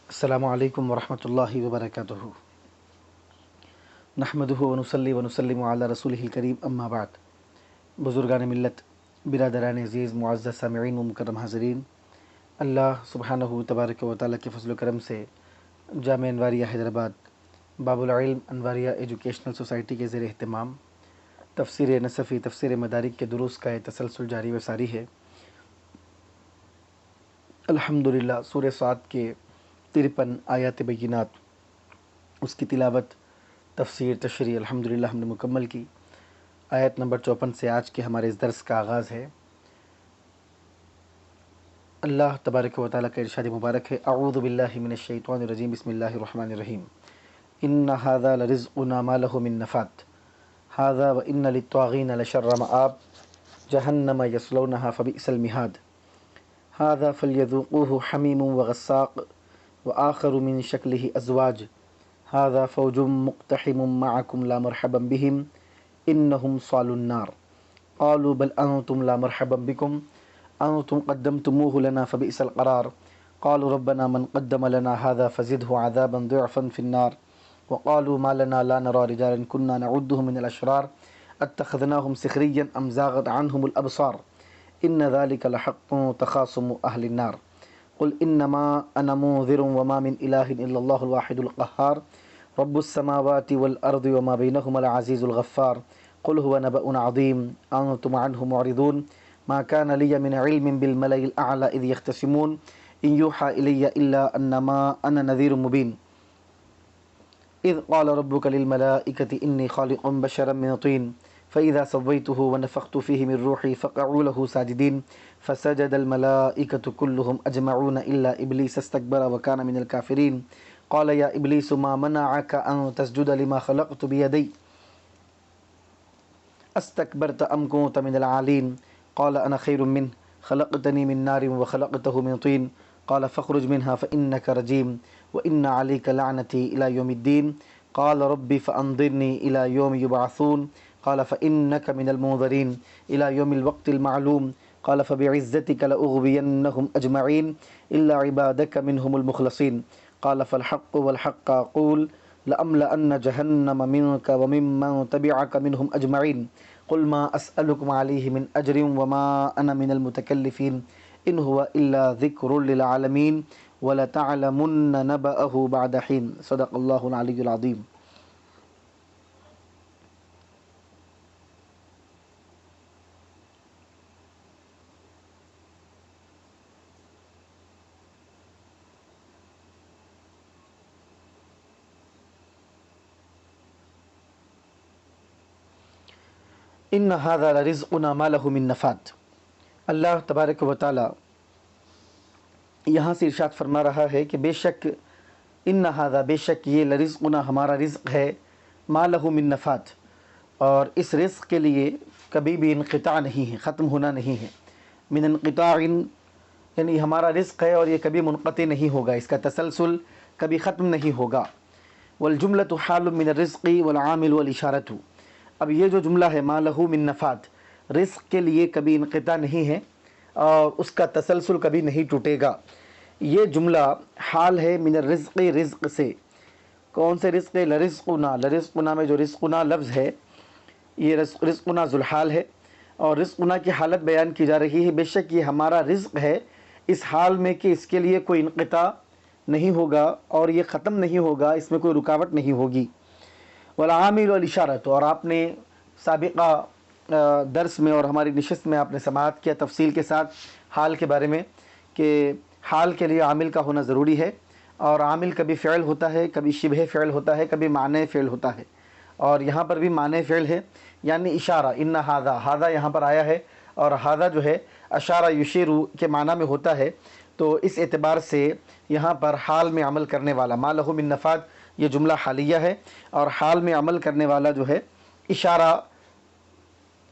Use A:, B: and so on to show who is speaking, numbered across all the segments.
A: السلام علیکم ورحمۃ اللہ وبرکاتہ۔ نحمدہ ونصلی ونسلم علی رسولہ الکریم، اما بعد۔ بزرگان ملت، برادران عزیز، معزز سامعین و مکرم حاضرین، اللہ سبحانہ تبارک و تعالیٰ کے فضل و کرم سے جامعہ انواریہ حیدرآباد باب العلم انواریہ ایجوکیشنل سوسائٹی کے زیر اہتمام تفسیر نصفی تفسیر مدارک کے دروس کا تسلسل جاری و ساری ہے۔ الحمدللہ سورہ صاد کے 53 آیات بینات، اس کی تلاوت، تفسیر، تشریح الحمدللہ ہم نے مکمل کی۔ آیت نمبر 54 سے آج کے ہمارے اس درس کا آغاز ہے۔ اللہ تبارک و تعالیٰ کا ارشاد مبارک ہے، اعوذ باللہ من الشیطان الرجیم، بسم اللہ الرحمن الرحیم۔ ان ھذا لرزقنا ما له من نفاد ھذا وان للطاغین لشر مآب جہنم یصلونها فبئس المہاد ھذا فلیذوقوہ حمیم وغساق وآخر من شکلہ ازواج ھذا فوج مقتحم معکم لا مرحبا بہم انہم صالوا النار قالوا بل انتم لا مرحبا بکم انتم قدمتموہ لنا فبئس القرار قالوا ربنا من قدم لنا ھذا فزدہ عذابا ضعفا فی النار وقالوا ما لنا لا نرى رجالا كنا نعدهم من الاشرار اتخذناهم سخريا ام زاغت عنهم الابصار ان ذلك لحق تخاصم اهل النار قل انما انا منذر وما من اله الا الله الواحد القهار رب السماوات والارض وما بينهما العزيز الغفار قل هو نبأ عظيم انتم عنه معرضون ما كان لي من علم بالملأ الاعلى اذ يختصمون ان يوحى الي الا انما انا نذير مبين اذ قال ربك للملائكة اني خالق بشرا من طين فإذا سويته ونفخت فيه من روحي فقعوا له ساجدين فسجد الملائكة كلهم أجمعون إلا إبليس استكبر وكان من الكافرين قال يا إبليس ما منعك أن تسجد لما خلقت بيدي استكبرت أم كنت من العالين قال أنا خير منه خلقتني من نار وخلقته من طين قال فاخرج منها فإنك رجيم وإن عليك لعنتي إلى يوم الدين قال ربي فأنظرني إلى يوم يبعثون قال فإنك من المنظرين إلى يوم الوقت المعلوم قال فبعزتك لأغوينهم أجمعين إلا عبادك منهم المخلصين قال فالحق والحق أقول لأملأن جهنم منك وممن تبعك منهم أجمعين قل ما أسألكم عليه من أجر وما أنا من المتكلفين إن هو إلا ذكر للعالمين ولتعلمن نبأه بعد حين صدق الله العلي العظيم۔ ان ھذا لرزقنا ما له من نفاد۔ اللہ تبارک و تعالی یہاں سے ارشاد فرما رہا ہے کہ بے شک ان ھذا، بے شک یہ، لرزقنا، ہمارا رزق ہے، ما له من نفاد، اور اس رزق کے لیے کبھی بھی انقطاع نہیں ہے، ختم ہونا نہیں ہے۔ من انقطاع یعنی ہمارا رزق ہے اور یہ کبھی منقطع نہیں ہوگا، اس کا تسلسل کبھی ختم نہیں ہوگا۔ والجملۃ حال من الرزق والعامل والاشارۃ، اب یہ جو جملہ ہے ما له من نفاد، رزق کے لیے کبھی انقطاع نہیں ہے اور اس کا تسلسل کبھی نہیں ٹوٹے گا، یہ جملہ حال ہے من الرزق، رزق سے۔ کون سے رزق؟ لرزقنا، لرزقنا میں جو رزقنا لفظ ہے یہ رزقنا ذوالحال ہے، اور رزقنا کی حالت بیان کی جا رہی ہے، بے شک یہ ہمارا رزق ہے اس حال میں کہ اس کے لیے کوئی انقطاع نہیں ہوگا اور یہ ختم نہیں ہوگا، اس میں کوئی رکاوٹ نہیں ہوگی۔ والعامل والاشارۃ، اور آپ نے سابقہ درس میں اور ہماری نشست میں آپ نے سماعت کیا تفصیل کے ساتھ حال کے بارے میں کہ حال کے لیے عامل کا ہونا ضروری ہے، اور عامل کبھی فعل ہوتا ہے، کبھی شبہ فعل ہوتا ہے، کبھی معنی فعل ہوتا ہے، اور یہاں پر بھی معنی فعل ہے یعنی اشارہ۔ ان ھذا، ھذا یہاں پر آیا ہے اور ھذا جو ہے اشارہ یشیر کے معنی میں ہوتا ہے، تو اس اعتبار سے یہاں پر حال میں عمل کرنے والا ما له من نفاد، یہ جملہ حالیہ ہے، اور حال میں عمل کرنے والا جو ہے اشارہ،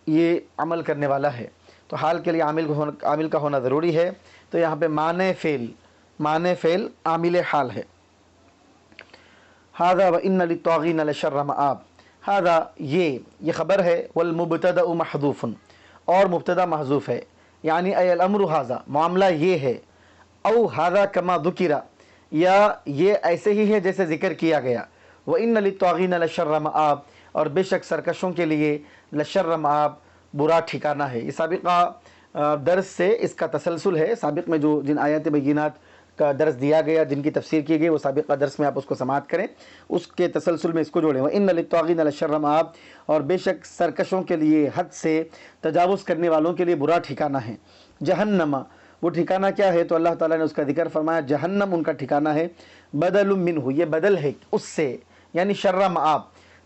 A: یہ عمل کرنے والا ہے، تو حال کے لیے عامل کا ہونا ضروری ہے، تو یہاں پہ معنی فعل عامل حال ہے۔ ھذا وان للطاغین لشر مآب، ھذا یہ خبر ہے، والمبتدأ محذوف، اور مبتدا محذوف ہے، یعنی ای الامر ھذا، معاملہ یہ ہے، او ھذا کما ذکر، یا یہ ایسے ہی ہے جیسے ذکر کیا گیا، وَإِنَّ لِلطَّاغِينَ لَشَرَّ مَآب، اور بے شک سرکشوں کے لیے لشر مآب برا ٹھکانہ ہے۔ یہ سابقہ درس سے اس کا تسلسل ہے، سابق میں جو جن آیات بینات کا درس دیا گیا، جن کی تفسیر کی گئی، وہ سابقہ درس میں آپ اس کو سماعت کریں، اس کے تسلسل میں اس کو جوڑیں۔ وَإِنَّ لِلطَّاغِينَ لَشَرَّ مآب، اور بے شک سرکشوں کے لیے، حد سے تجاوز کرنے والوں کے لیے برا ٹھکانہ ہے۔ جہنم، وہ ٹھکانہ کیا ہے؟ تو اللہ تعالیٰ نے اس کا ذکر فرمایا، جہنم ان کا ٹھکانہ ہے، بدل منہ، یہ بدل ہے اس سے، یعنی شر مآب،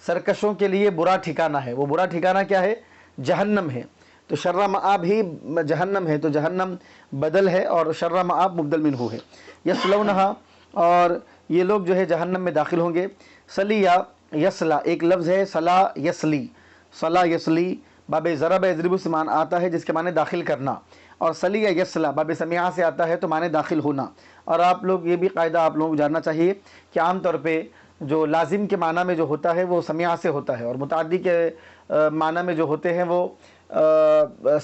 A: سرکشوں کے لیے برا ٹھکانہ ہے۔ وہ برا ٹھکانہ کیا ہے؟ جہنم ہے، تو شر مآب ہی جہنم ہے، تو جہنم بدل ہے اور شر مآب مبدل منہ ہے۔ یصلونہا، اور یہ لوگ جو ہے جہنم میں داخل ہوں گے۔ سلیہ یسلا ایک لفظ ہے، صلا یسلی، صلا یسلی باب ضرب یضرب سے معنی آتا ہے جس کے معنی داخل کرنا، اور سلیہ یسلا باب سمیعہ سے آتا ہے تو معنی داخل ہونا۔ اور آپ لوگ یہ بھی قاعدہ آپ لوگوں کو جاننا چاہیے کہ عام طور پہ جو لازم کے معنی میں جو ہوتا ہے وہ سمیعہ سے ہوتا ہے، اور متعدی کے معنی میں جو ہوتے ہیں وہ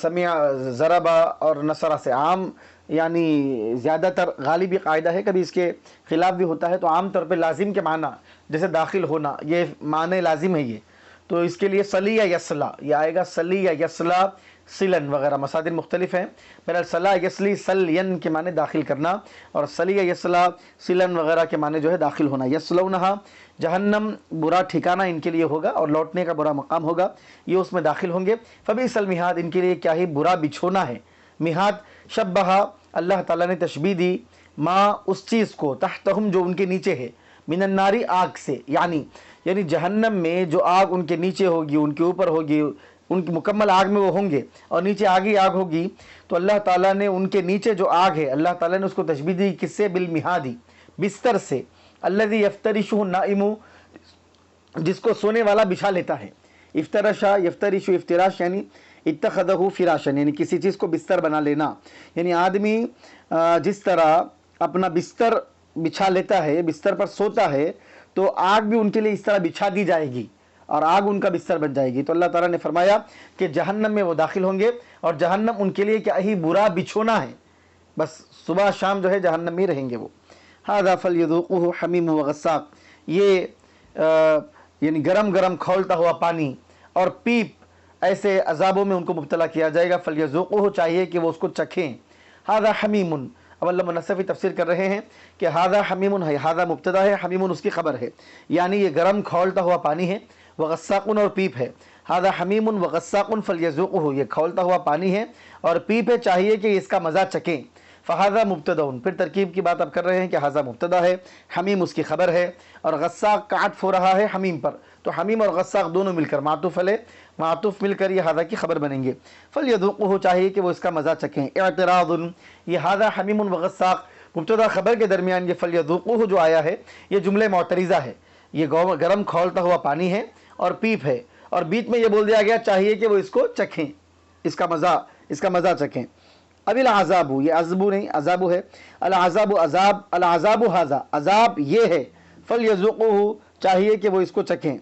A: سمیع ضربہ اور نصرہ سے۔ عام یعنی زیادہ تر غالبی قاعدہ ہے، کبھی اس کے خلاف بھی ہوتا ہے، تو عام طور پہ لازم کے معنی جیسے داخل ہونا، یہ معنی لازم ہے یہ، تو اس کے لیے سلی یا یسلا یہ آئے گا، سلی یا یسلا سلن وغیرہ مسادر مختلف ہیں۔ بہرحال سلا یسلی سلین کے معنی داخل کرنا، اور سلی یا یسلا سلن وغیرہ کے معنی جو ہے داخل ہونا۔ یسلونہا، جہنم برا ٹھکانہ ان کے لیے ہوگا اور لوٹنے کا برا مقام ہوگا، یہ اس میں داخل ہوں گے۔ فبئس المہاد، ان کے لیے کیا ہی برا بچھونا ہے۔ مہاد شبہا، اللہ تعالیٰ نے تشبیہ دی، ما اس چیز کو، تحتہم جو ان کے نیچے ہے، من الناری آگ سے، یعنی جہنم میں جو آگ ان کے نیچے ہوگی، ان کے اوپر ہوگی، ان کی مکمل آگ میں وہ ہوں گے، اور نیچے آگ ہی آگ ہوگی، تو اللہ تعالیٰ نے ان کے نیچے جو آگ ہے، اللہ تعالیٰ نے اس کو تشبیہ دی کس سے؟ بالمہادی، بستر سے، الذی یفترشہ النائم، جس کو سونے والا بچھا لیتا ہے۔ افترشا یفترش، افتراش یعنی اتخذہ فراشن، یعنی کسی چیز کو بستر بنا لینا، یعنی آدمی جس طرح اپنا بستر بچھا لیتا ہے، بستر پر سوتا ہے، تو آگ بھی ان کے لیے اس طرح بچھا دی جائے گی اور آگ ان کا بستر بن جائے گی۔ تو اللہ تعالیٰ نے فرمایا کہ جہنم میں وہ داخل ہوں گے، اور جہنم ان کے لیے کیا ہی برا بچھونا ہے، بس صبح شام جو ہے جہنم میں رہیں گے وہ۔ ھذا فلیذوقوہ حمیم وغساق، یہ یعنی گرم گرم کھولتا ہوا پانی اور پیپ، ایسے عذابوں میں ان کو مبتلا کیا جائے گا۔ فلیذوقوہ، چاہیے کہ وہ اس کو چکھیں۔ ھذا حمیم، اب علامہ نصفی تفسیر کر رہے ہیں کہ ھذا حمیم ہے، ھذا مبتدا ہے، حمیم اس کی خبر ہے، یعنی یہ گرم کھولتا ہوا پانی ہے، وغساق اور پیپ ہے۔ ھذا حمیم وغساق فلیذوقوہ، یہ کھولتا ہوا پانی ہے اور پیپ ہے، چاہیے کہ اس کا مزہ چکیں۔ فھذا مبتدا، پھر ترکیب کی بات اب کر رہے ہیں کہ ھذا مبتدا ہے، حمیم اس کی خبر ہے، اور غساق کا عطف ہو رہا ہے حمیم پر، تو حمیم اور غساق دونوں مل کر معطوف ہے، معطوف مل کر یہ ھذا کی خبر بنیں گے۔ فلیذوقوہ، چاہیے کہ وہ اس کا مزہ چکیں۔ اعتراض، یہ ھذا حمیم وغساق مبتدا خبر کے درمیان یہ فلیذوقوہ جو آیا ہے یہ جملہ معترضہ ہے، یہ گرم کھولتا ہوا پانی ہے اور پیپ ہے، اور بیچ میں یہ بول دیا گیا چاہیے کہ وہ اس کو چکھیں، اس کا مزہ چکھیں۔ اب العذاب، یہ عذبو نہیں عذاب ہے، العذاب عذاب، العذاب ھذا، عذاب یہ ہے، فلیذوقوہ، چاہیے کہ وہ اس کو چکھیں۔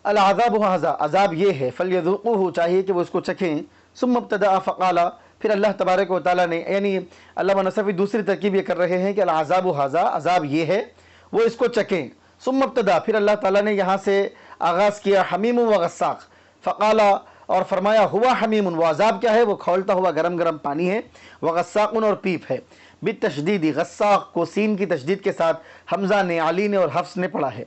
A: العذاب ھذا، عذاب یہ ہے، فلیذوقوہ، چاہیے کہ وہ اس کو چکھیں۔ ثم ابتدأ فقال، پھر اللہ تبارک و تعالیٰ نے، یعنی علامہ نصفی دوسری ترکیب یہ کر رہے ہیں کہ العذاب ھذا، عذاب یہ ہے، وہ اس کو چکھیں۔ ثم ابتدأ، پھر اللہ تعالیٰ نے یہاں سے آغاز کیا، حمیم و غساق، فقال، اور فرمایا، ہوا حمیم، وہ عذاب کیا ہے؟ وہ کھولتا ہوا گرم گرم پانی ہے، وغساق اور پیپ ہے۔ بالتشدید، غساق کو سین کی تشدید کے ساتھ حمزہ نے، علی نے اور حفص نے پڑھا ہے،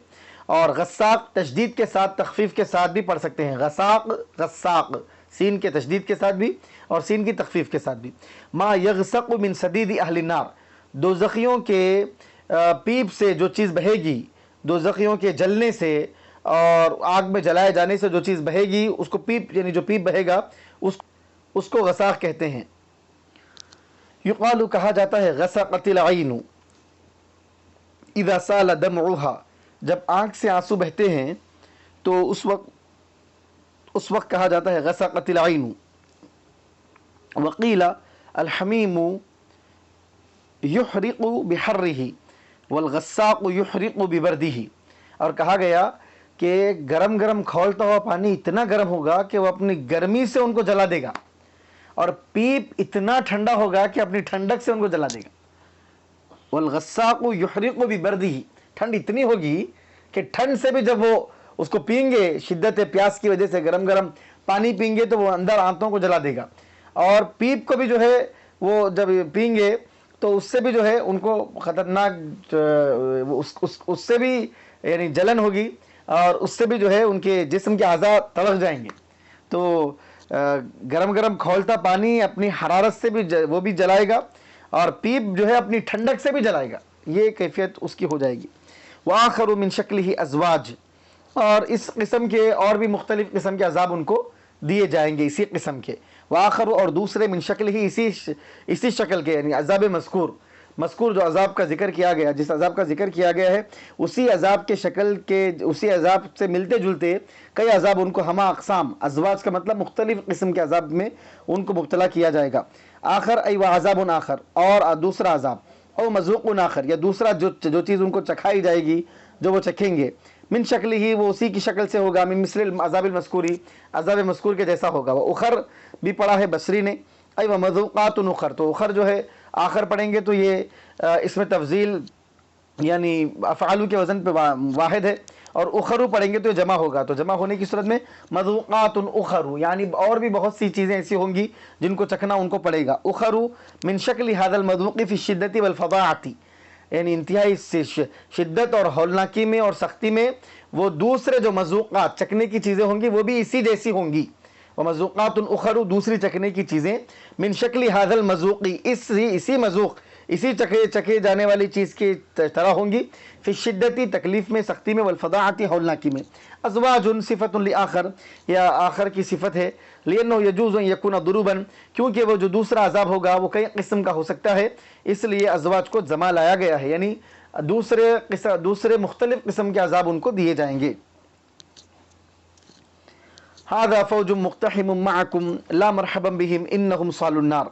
A: اور غساق تشدید کے ساتھ تخفیف کے ساتھ بھی پڑھ سکتے ہیں، غساق غساق، سین کے تشدید کے ساتھ بھی اور سین کی تخفیف کے ساتھ بھی۔ ما یغسق من صدید اہل النار، دوزخیوں کے پیپ سے جو چیز بہے گی، دوزخیوں کے جلنے سے اور آگ میں جلائے جانے سے جو چیز بہے گی اس کو پیپ، یعنی جو پیپ بہے گا اس کو غساق کہتے ہیں۔ یقال، کہا جاتا ہے، غسقت العین اذا سال دمعها، جب آنکھ سے آنسو بہتے ہیں تو اس وقت کہا جاتا ہے غسقت العین۔ وقیل الحمیم یحرق بحرہ والغساق یحرق ببردہ، اور کہا گیا کہ گرم گرم کھولتا ہوا پانی اتنا گرم ہوگا کہ وہ اپنی گرمی سے ان کو جلا دے گا، اور پیپ اتنا ٹھنڈا ہوگا کہ اپنی ٹھنڈک سے ان کو جلا دے گا. والغساق یحرق ببردہ، ٹھنڈ اتنی ہوگی کہ ٹھنڈ سے بھی جب وہ اس کو پئیں گے، شدت پیاس کی وجہ سے گرم گرم پانی پئیں گے تو وہ اندر آنتوں کو جلا دے گا. اور پیپ کو بھی جو ہے وہ جب پئیں گے تو اس سے بھی جو ہے ان کو خطرناک اس سے بھی یعنی جلن ہوگی، اور اس سے بھی جو ہے ان کے جسم کے اعضاء تڑک جائیں گے. تو گرم گرم کھولتا پانی اپنی حرارت سے بھی وہ بھی جلائے گا، اور پیپ جو ہے اپنی ٹھنڈک سے بھی جلائے گا. یہ کیفیت اس کی ہو جائے گی. وآخر من شکلہ ازواج، اور اس قسم کے اور بھی مختلف قسم کے عذاب ان کو دیے جائیں گے اسی قسم کے. وآخر، اور دوسرے من شکل ہی اسی شکل کے، یعنی عذاب مذکور جو عذاب کا ذکر کیا گیا، جس عذاب کا ذکر کیا گیا ہے اسی عذاب کے شکل کے، اسی عذاب سے ملتے جلتے کئی عذاب ان کو ہمہ اقسام، ازواج کا مطلب مختلف قسم کے عذاب میں ان کو مبتلا کیا جائے گا. آخر ای وعذاب آخر، اور دوسرا عذاب، او مذوق آخر، یا دوسرا جو چیز ان کو چکھائی جائے گی، جو وہ چکھیں گے، من شکل ہی، وہ اسی کی شکل سے ہوگا، من مثل عذاب المذکوری، عذاب مذکور کے جیسا ہوگا. وہ اخر بھی پڑھا ہے بصری نے، ای ومذوقات اخر، تو اخر جو ہے آخر پڑھیں گے تو یہ اس میں تفضیل یعنی افعالو کے وزن پہ واحد ہے، اور اخرو پڑھیں گے تو جمع ہوگا. تو جمع ہونے کی صورت میں مذوقات اخرو، یعنی اور بھی بہت سی چیزیں ایسی ہوں گی جن کو چکھنا ان کو پڑے گا. اخرو من شکل هذا المذوق فی الشدۃ والفظاعۃ، یعنی انتہائی شدت اور ہولناکی میں اور سختی میں وہ دوسرے جو مذوقات چکھنے کی چیزیں ہوں گی وہ بھی اسی جیسی ہوں گی. ومذوقات اخرو، دوسری چکھنے کی چیزیں، من شکل هذا المذوق، اسی مذوق، اسی چکھے جانے والی چیز کی طرح ہوں گی، فی الشدتی، تکلیف میں، سختی میں، والفظاعۃ، ہولناکی میں. ازواج صفت لآخر، یا آخر کی صفت ہے، لأنہ یجوز ان یکون ضروبا، کیونکہ وہ جو دوسرا عذاب ہوگا وہ کئی قسم کا ہو سکتا ہے، اس لیے ازواج کو جمع لایا گیا ہے، یعنی دوسرے مختلف قسم کے عذاب ان کو دیے جائیں گے. هذا فوج مقتحم معکم لا مرحبا بهم انہم صالوا النار.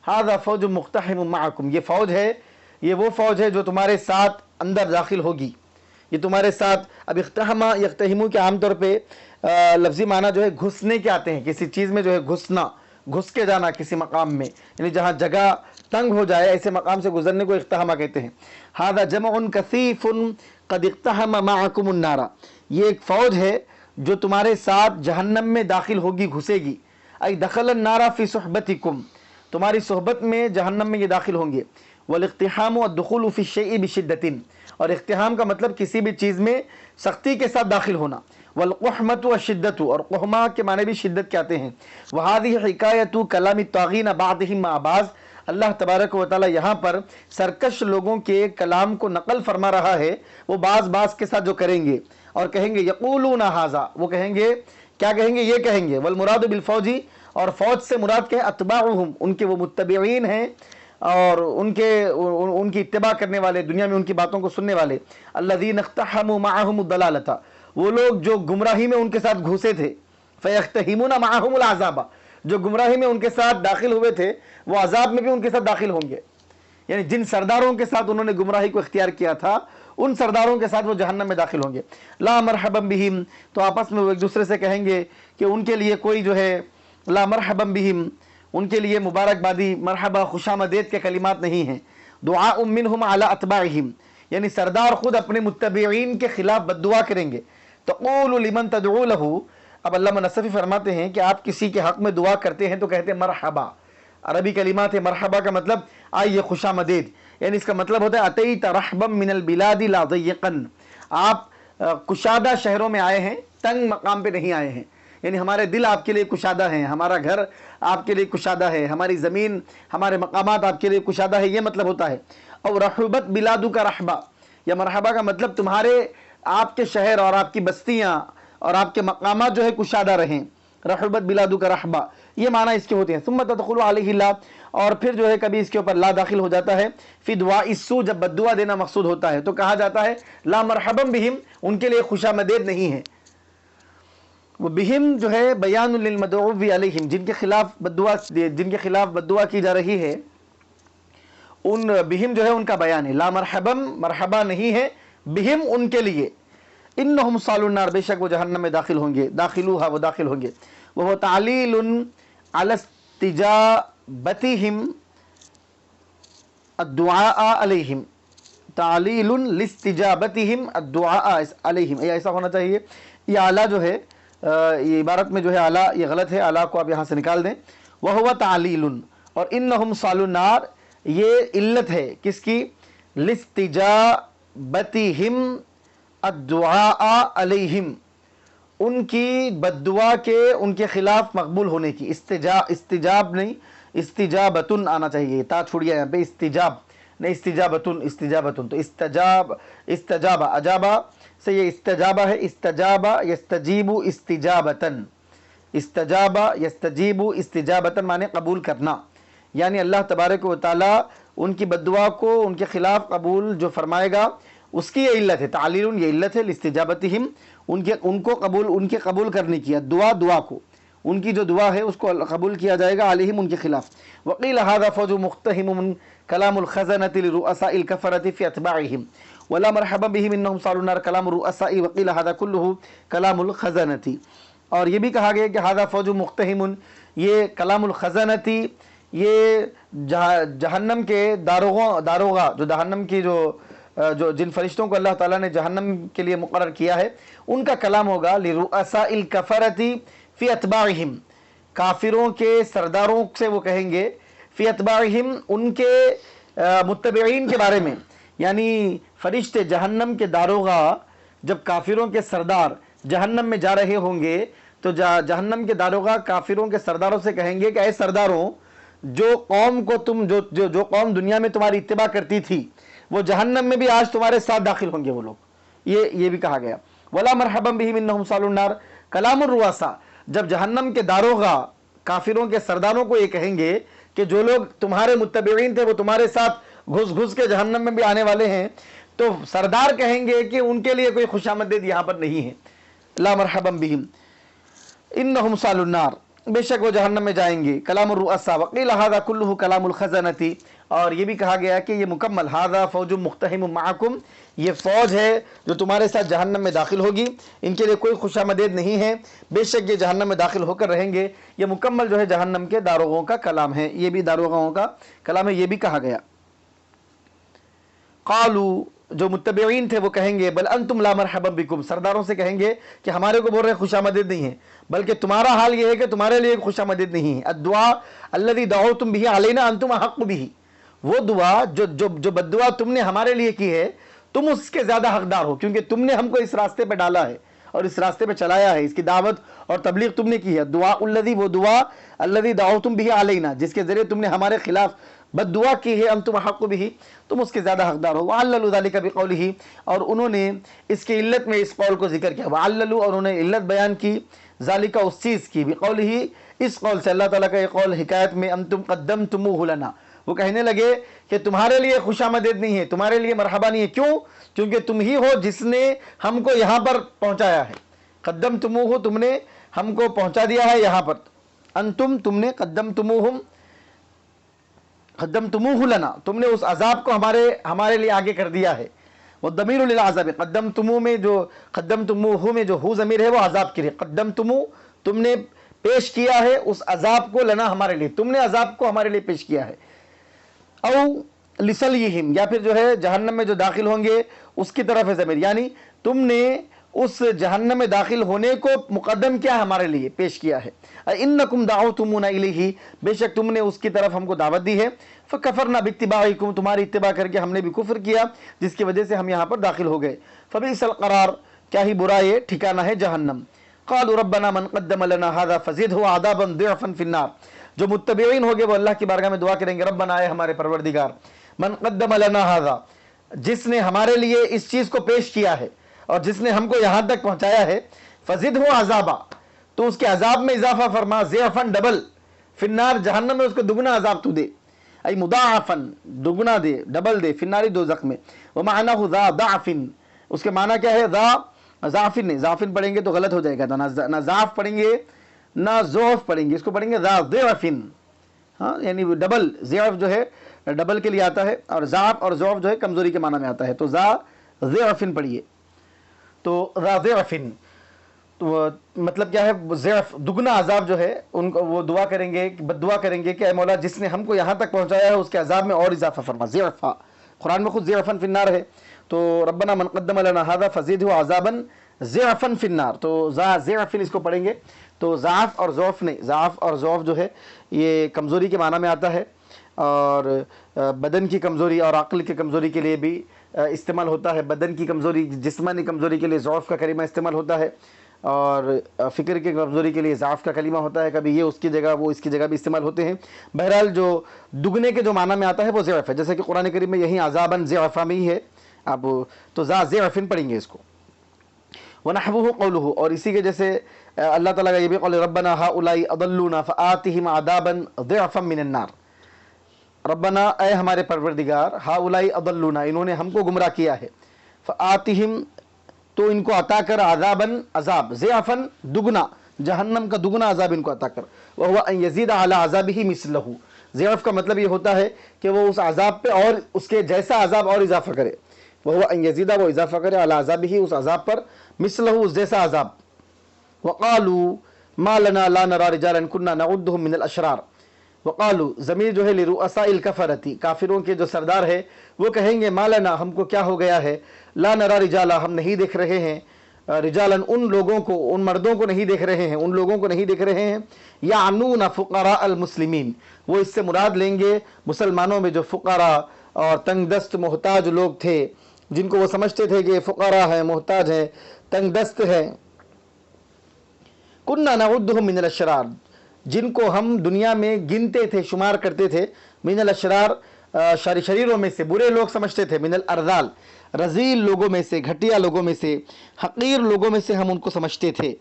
A: هذا فوج مقتحم معکم، یہ فوج ہے، یہ وہ فوج ہے جو تمہارے ساتھ اندر داخل ہوگی. یہ تمہارے ساتھ، اب اقتحم یقتحم کے عام طور پہ لفظی معنی جو ہے گھسنے کے آتے ہیں، کسی چیز میں جو ہے گھسنا، گھس کے جانا کسی مقام میں، یعنی جہاں جگہ تنگ ہو جائے ایسے مقام سے گزرنے کو اقتحم کہتے ہیں. هذا جمع کثیف قد اقتحم معکم النار، یہ ایک فوج ہے جو تمہارے ساتھ جہنم میں داخل ہوگی، گھسے گی. ای دخل النار فی صحبتکم، تمہاری صحبت میں جہنم میں یہ داخل ہوں گے. والاقتحام والدخول فی الشیء بشدۃ، اور اقتحام کا مطلب کسی بھی چیز میں سختی کے ساتھ داخل ہونا. والقحمۃ والشدۃ، اور قحمہ کے معنی بھی شدت کے آتے ہیں. وهذه حکایت کلام الطاغین بعضهم مع بعض، اللہ تبارک و تعالی یہاں پر سرکش لوگوں کے کلام کو نقل فرما رہا ہے، وہ بعض کے ساتھ جو کریں گے اور کہیں گے یقولون ھذا، وہ کہیں گے، کیا کہیں گے؟ یہ کہیں گے. والمراد بالفوجی، اور فوج سے مراد کیا ہے؟ اتباعہم، ان کے وہ متبعین ہیں اور ان کی اتباع کرنے والے، دنیا میں ان کی باتوں کو سننے والے. الذین اقتحموا معہم الضلالۃ، وہ لوگ جو گمراہی میں ان کے ساتھ گھسے تھے. فیقتحمون معہم العذاب، جو گمراہی میں ان کے ساتھ داخل ہوئے تھے وہ عذاب میں بھی ان کے ساتھ داخل ہوں گے. یعنی جن سرداروں کے ساتھ انہوں نے گمراہی کو اختیار کیا تھا ان سرداروں کے ساتھ وہ جہنم میں داخل ہوں گے. لا مرحبا بہم، تو آپس میں وہ ایک دوسرے سے کہیں گے کہ ان کے لیے کوئی جو ہے لا مرحبا بہم، ان کے لیے مبارکبادی، مرحبا، خوش آمدید کے کلمات نہیں ہیں. دعاء منہم علی اتباعہم، یعنی سردار خود اپنے متبعین کے خلاف بد دعا کریں گے. تقول لمن تدعو لہ، اب علامہ نصفی فرماتے ہیں کہ آپ کسی کے حق میں دعا کرتے ہیں تو کہتے ہیں مرحبا. عربی کلمات ہے، مرحبا کا مطلب آئیے، خوش آمدید، یعنی اس کا مطلب ہوتا ہے اتیت رحبا من البلاد لا ضیقن، آپ کشادہ شہروں میں آئے ہیں، تنگ مقام پہ نہیں آئے ہیں. یعنی ہمارے دل آپ کے لیے کشادہ ہیں، ہمارا گھر آپ کے لیے کشادہ ہے، ہماری زمین، ہمارے مقامات آپ کے لیے کشادہ ہے، یہ مطلب ہوتا ہے. اور رحبت بلادو کا رحبا، یا مرحبا کا مطلب تمہارے، آپ کے شہر اور آپ کی بستیاں اور آپ کے مقامات جو ہے کشادہ رہیں. رحبت بلادو کا رحبا، یہ معنی اس کے ہوتے ہیں. ثم تدخل علیہ لا، اور پھر جو ہے کبھی اس کے اوپر لا داخل ہو جاتا ہے. فی دعاء السوء، جب بد دعا دینا مقصود ہوتا ہے تو کہا جاتا ہے لا مرحبا بہم، ان کے لیے خوش آمدید نہیں ہے. وہ بہم جو ہے بیان للمدعو علیہم، جن کے خلاف بد دعا کی جا رہی ہے، ان بہم جو ہے ان کا بیان ہے. لا مرحبا، مرحبا نہیں ہے، بہم، ان کے لیے. انہم صالوا النار، بے شک وہ جہنم میں داخل ہوں گے. داخلوها، وہ داخل ہوں گے. وہ تعلیل علی لاستجابتہم الدعاء علیہم، تعلیل لاستجابتہم الدعاء علیہم، یہ ایسا ہونا چاہیے. یہ اعلیٰ جو ہے یہ عبارت میں جو ہے اعلیٰ یہ غلط ہے، اعلیٰ کو آپ یہاں سے نکال دیں. وہو تعلیل، اور انہم صالوا النار یہ علت ہے کس کی؟ لاستجابتہم الدعاء علیہم، ان کی بد دعا کے ان کے خلاف مقبول ہونے کی. استجاب نہیں، استجابتن آنا چاہیے، تا چھوڑیا یہاں پہ، استجاب نہیں، استجابتن. تو استجاب اجابہ سے یہ استجابہ ہے، استجابہ یستجیب استجابتن، استجابہ یستجیب استجابتن معنی قبول کرنا. یعنی اللہ تبارک و تعالی ان کی بد دعا کو ان کے خلاف قبول جو فرمائے گا اس کی یہ علت ہے. تعلیل یہ علت ہے لاستجابتہم، ان کو قبول، ان کے قبول کرنے کی، دعا کو، ان کی جو دعا ہے اس کو قبول کیا جائے گا، علیہم ان کے خلاف. وقیل ھذا فوج مقتحم من کلام الخزنۃ لرؤساء الکفرۃ فی اتباعہم ولا مرحبا بہم انہم صالوا النار کلام الرؤساء وقیل ھذا کلہ کلام الخزنۃ. اور یہ بھی کہا گیا کہ ھذا فوج مقتحم، یہ کلام الخزنۃ یہ جہنم کے داروغہ جو جہنم کی جو جن فرشتوں کو اللہ تعالیٰ نے جہنم کے لیے مقرر کیا ہے ان کا کلام ہوگا. لرؤساء الکفرۃ فی اتباعہم، کافروں کے سرداروں سے وہ کہیں گے، فی اتباعہم ان کے متبعین کے بارے میں. یعنی فرشتے جہنم کے داروغہ جب کافروں کے سردار جہنم میں جا رہے ہوں گے تو جہنم کے داروغہ کافروں کے سرداروں سے کہیں گے کہ اے سرداروں، جو قوم کو تم جو قوم دنیا میں تمہاری اتباع کرتی تھی وہ جہنم میں بھی آج تمہارے ساتھ داخل ہوں گے وہ لوگ. یہ بھی کہا گیا. ولا مرحبا بہم انہم صالوا النار کلام الرؤساء، جب جہنم کے داروغہ کافروں کے سرداروں کو یہ کہیں گے کہ جو لوگ تمہارے متبعین تھے وہ تمہارے ساتھ گھس کے جہنم میں بھی آنے والے ہیں، تو سردار کہیں گے کہ ان کے لیے کوئی خوشامدید یہاں پر نہیں ہے. لا مرحبا بہم انہم صالوا النار، بے شک وہ جہنم میں جائیں گے. کلام الرؤساء وقیل ھذا کلہ کلام الخزنۃ، اور یہ بھی کہا گیا کہ یہ مکمل ھذا فوج مقتحم معکم، یہ فوج ہے جو تمہارے ساتھ جہنم میں داخل ہوگی، ان کے لیے کوئی خوشامدید نہیں ہے، بے شک یہ جہنم میں داخل ہو کر رہیں گے. یہ مکمل جو ہے جہنم کے داروغوں کا کلام ہے، یہ بھی داروغوں کا کلام ہے، یہ بھی کہا گیا. قالوا، جو متبعین تھے وہ کہیں گے، بل انتم لا مرحبا بکم، سرداروں سے کہیں گے کہ ہمارے کو بول رہے خوشامدید نہیں ہے، بلکہ تمہارا حال یہ ہے کہ تمہارے لیے خوشامدید نہیں ہے. الدعاء الذی دعوتم به علینا انتم احق به، وہ دعا جو بد دعا تم نے ہمارے لیے کی ہے تم اس کے زیادہ حقدار ہو، کیونکہ تم نے ہم کو اس راستے پہ ڈالا ہے اور اس راستے پہ چلایا ہے، اس کی دعوت اور تبلیغ تم نے کی ہے. دعا الذی، وہ دعا الذی دعوتم به علینا جس کے ذریعے تم نے ہمارے خلاف بد دعا کی ہے، انتم حق به، تم اس کے زیادہ حقدار ہو. وعللوا ذلک بقولہ، اور انہوں نے اس کی علت میں اس قول کو ذکر کیا. وعللوا، اور انہوں نے علت بیان کی، ذالک اس چیز کی، بقولہ اس قول سے، اللہ تعالیٰ کا یہ قول حکایت میں، انتم قدمتموہ لنا، وہ کہنے لگے کہ تمہارے لیے خوشامدید نہیں ہے، تمہارے لیے مرحبا نہیں ہے. کیوں؟ کیونکہ تم ہی ہو جس نے ہم کو یہاں پر پہنچایا ہے. قدمتموہ، تم نے ہم کو پہنچا دیا ہے یہاں پر. انتم، تم نے، قدمتموہ لنا، تم نے اس عذاب کو ہمارے لیے آگے کر دیا ہے. والضمیر للعذاب، قدمتموہ میں جو ہو ضمیر ہے وہ عذاب کے لیے. قدمتموہ، تم نے پیش کیا ہے اس عذاب کو، لنا ہمارے لیے، تم نے عذاب کو ہمارے لیے پیش کیا ہے. او لسلیہم، یا پھر جو ہے جہنم میں جو داخل ہوں گے اس کی طرف ہے ضمیر، یعنی تم نے اس جہنم میں داخل ہونے کو مقدم کیا ہے، ہمارے لیے پیش کیا ہے. انکم دعوتمونا الیہ، بے شک تم نے اس کی طرف ہم کو دعوت دی ہے. فکفرنا باتباعکم، تمہاری اتباع کر کے ہم نے بھی کفر کیا جس کی وجہ سے ہم یہاں پر داخل ہو گئے. فبئس القرار، کیا ہی برا یہ ٹھکانہ ہے جہنم. قالوا ربنا من قدم لنا هذا فزده عذابا ضعفا في النار، جو متبعین ہوگے وہ اللہ کی بارگاہ میں دعا کریں گے، ربنا، اے ہمارے پروردگار، من قدم لنا هذا، جس نے ہمارے لیے اس چیز کو پیش کیا ہے اور جس نے ہم کو یہاں تک پہنچایا ہے، فزده عذابا، تو اس کے عذاب میں اضافہ فرما، ضعفا، ڈبل، فی النار، جہنم میں اس کو دگنا عذاب تو دے، ای مضاعفا، دگنا دے، ڈبل دے، فی النار، دوزخ میں. ومعناه ذا ضعف، اس کے معنی کیا ہے؟ ذا ضعفن، نہیں، ضعفن پڑھیں گے تو غلط ہو جائے گا، نہ ضعف پڑھیں گے نہ ضعف پڑھیں گے، اس کو پڑھیں گے ذا ضعفن، ہاں، یعنی ڈبل. ضعف جو ہے ڈبل کے لیے آتا ہے، اور ضعف اور ضعف جو ہے کمزوری کے معنی میں آتا ہے، تو ذا ضعفن پڑھیے، تو ذا ضعفن. تو مطلب کیا ہے، ضعف دگنا عذاب جو ہے ان کو وہ دعا کریں گے، بد دعا کریں گے کہ اے مولا جس نے ہم کو یہاں تک پہنچایا ہے اس کے عذاب میں اور اضافہ فرما. ضعفا قرآن میں خود ضعفا فی النار ہے. تو ربنا من قدم لنا هذا فزده عذابا ضعفا فی النار. تو ضعف اس کو پڑھیں گے. تو ضعف اور ضعف نہیں، ضعف اور ضعف جو ہے یہ کمزوری کے معنی میں آتا ہے، اور بدن کی کمزوری اور عقل کی کمزوری کے لیے بھی استعمال ہوتا ہے. بدن کی کمزوری، جسمانی کمزوری کے لیے ضعف کا کلمہ استعمال ہوتا ہے، اور فکر کی کمزوری کے لیے ضعف کا کلمہ ہوتا ہے. کبھی یہ اس کی جگہ وہ اس کی جگہ بھی استعمال ہوتے ہیں. بہرحال جو دگنے کے جو معنی میں آتا ہے وہ ضعف ہے، جیسے کہ قرآن کریم میں یہی عذاباً ضعفا میں ہی ہے. اب تو ضعفن پڑھیں گے اس کو. وَنَحْوُهُ قَوْلُهُ، اور اسی کے جیسے اللہ تعالیٰ کا یہ بھی قول ربنا هؤلاء اضلونا فآتهم عذابا ضعفا من النار. ربنا اے ہمارے پروردگار، هؤلاء اضلونا انہوں نے ہم کو گمراہ کیا ہے، فآتهم تو ان کو عطا کر عذاباً عذاب، ضعفا دگنا، جہنم کا دگنا عذاب ان کو عطا کر. وهو ان يزيد على عذابه مثله. ضعف کا مطلب یہ ہوتا ہے کہ وہ اس عذاب پہ اور اس کے جیسا عذاب اور اضافہ کرے. وهو ان يزيد، وہ اضافہ کرے، على عذابه اس عذاب پر، مثله اس جیسا عذاب. وقالوا ما لنا لا نرى رجالا كنا نعدهم من الاشرار. وقالوا ضمیر جو ہے لرؤساء الکفرتی، کافروں کے جو سردار ہے وہ کہیں گے ما لنا ہم کو کیا ہو گیا ہے، لا نرى رجالا ہم نہیں دیکھ رہے ہیں، رجالا ان لوگوں کو، ان مردوں کو نہیں دیکھ رہے ہیں، ان لوگوں کو نہیں دیکھ رہے ہیں. یعنون فقراء المسلمین، وہ اس سے مراد لیں گے مسلمانوں میں جو فقراء اور تنگ دست محتاج لوگ تھے، جن کو وہ سمجھتے تھے کہ فقراء ہیں، محتاج ہیں، تنگ دست ہیں. کننا نعدهم من الاشرار، جن کو ہم دنیا میں گنتے تھے، شمار کرتے تھے، من الاشرار شریروں میں سے، برے لوگ سمجھتے تھے، من الارذال رذیل لوگوں میں سے، گھٹیا لوگوں میں سے، حقیر لوگوں میں سے ہم ان کو سمجھتے تھے.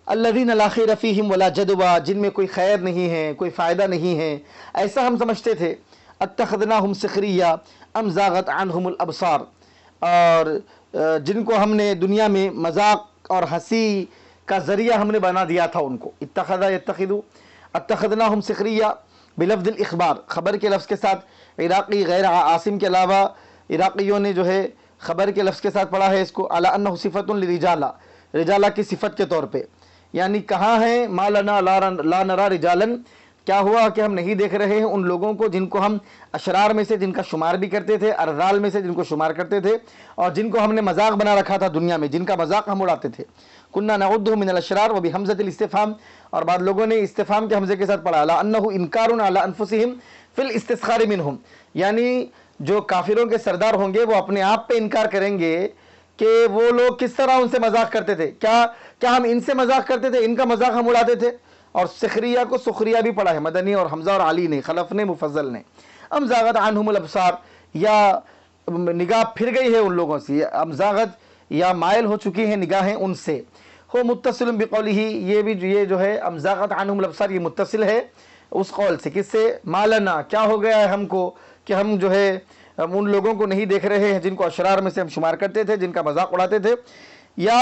A: الذین لا خیر فیہم ولا جدوى، جن میں کوئی خیر نہیں ہے، کوئی فائدہ نہیں ہے، ایسا ہم سمجھتے تھے. اتخذناہم سخریہ ام زاغت عنہم الابصار، اور جن کو ہم نے دنیا میں مذاق اور ہنسی کا ذریعہ ہم نے بنا دیا تھا ان کو. اتخذ یتخذو، اتخذناہم سخریہ بلفظ الاخبار، خبر کے لفظ کے ساتھ. عراقی غیر عاصم کے علاوہ عراقیوں نے جو ہے خبر کے لفظ کے ساتھ پڑھا ہے اس کو. علی انہ صفۃ لرجالہ، رجالہ کی صفت کے طور پہ. یعنی کہاں ہیں ما لنا لا نرى رجالا، کیا ہوا کہ ہم نہیں دیکھ رہے ہیں ان لوگوں کو جن کو ہم اشرار میں سے جن کا شمار بھی کرتے تھے، ارذال میں سے جن کو شمار کرتے تھے، اور جن کو ہم نے مذاق بنا رکھا تھا دنیا میں، جن کا مذاق ہم اڑاتے تھے. کننا نعدہ من الاشرار وبحمزۃ الاستفہام، اور بعض لوگوں نے استفہام کے حمزے کے ساتھ پڑھا. علی انہ انکار علی انفسہم فی الاستسخار منہم، یعنی جو کافروں کے سردار ہوں گے وہ اپنے آپ پہ انکار کریں گے کہ وہ لوگ کس طرح ان سے مذاق کرتے تھے. کیا ہم ان سے مذاق کرتے تھے، ان کا مذاق ہم اڑاتے تھے. اور سخریہ کو سخریہ بھی پڑھا ہے مدنی اور حمزہ اور علی نے، خلف نے، مفضل نے. ام زاغت عنہم الابصار، یا نگاہ پھر گئی ہے ان لوگوں سے، ام زاغت یا مائل ہو چکی ہیں نگاہیں ان سے. ہو متصل بقولہ، یہ جو ہے ام زاغت عنہم الابصار یہ متصل ہے اس قول سے. کس سے؟ ما لنا، کیا ہو گیا ہے ہم کو کہ ہم جو ہے ان لوگوں کو نہیں دیکھ رہے ہیں جن کو اشرار میں سے ہم شمار کرتے تھے، جن کا مذاق اڑاتے تھے. یا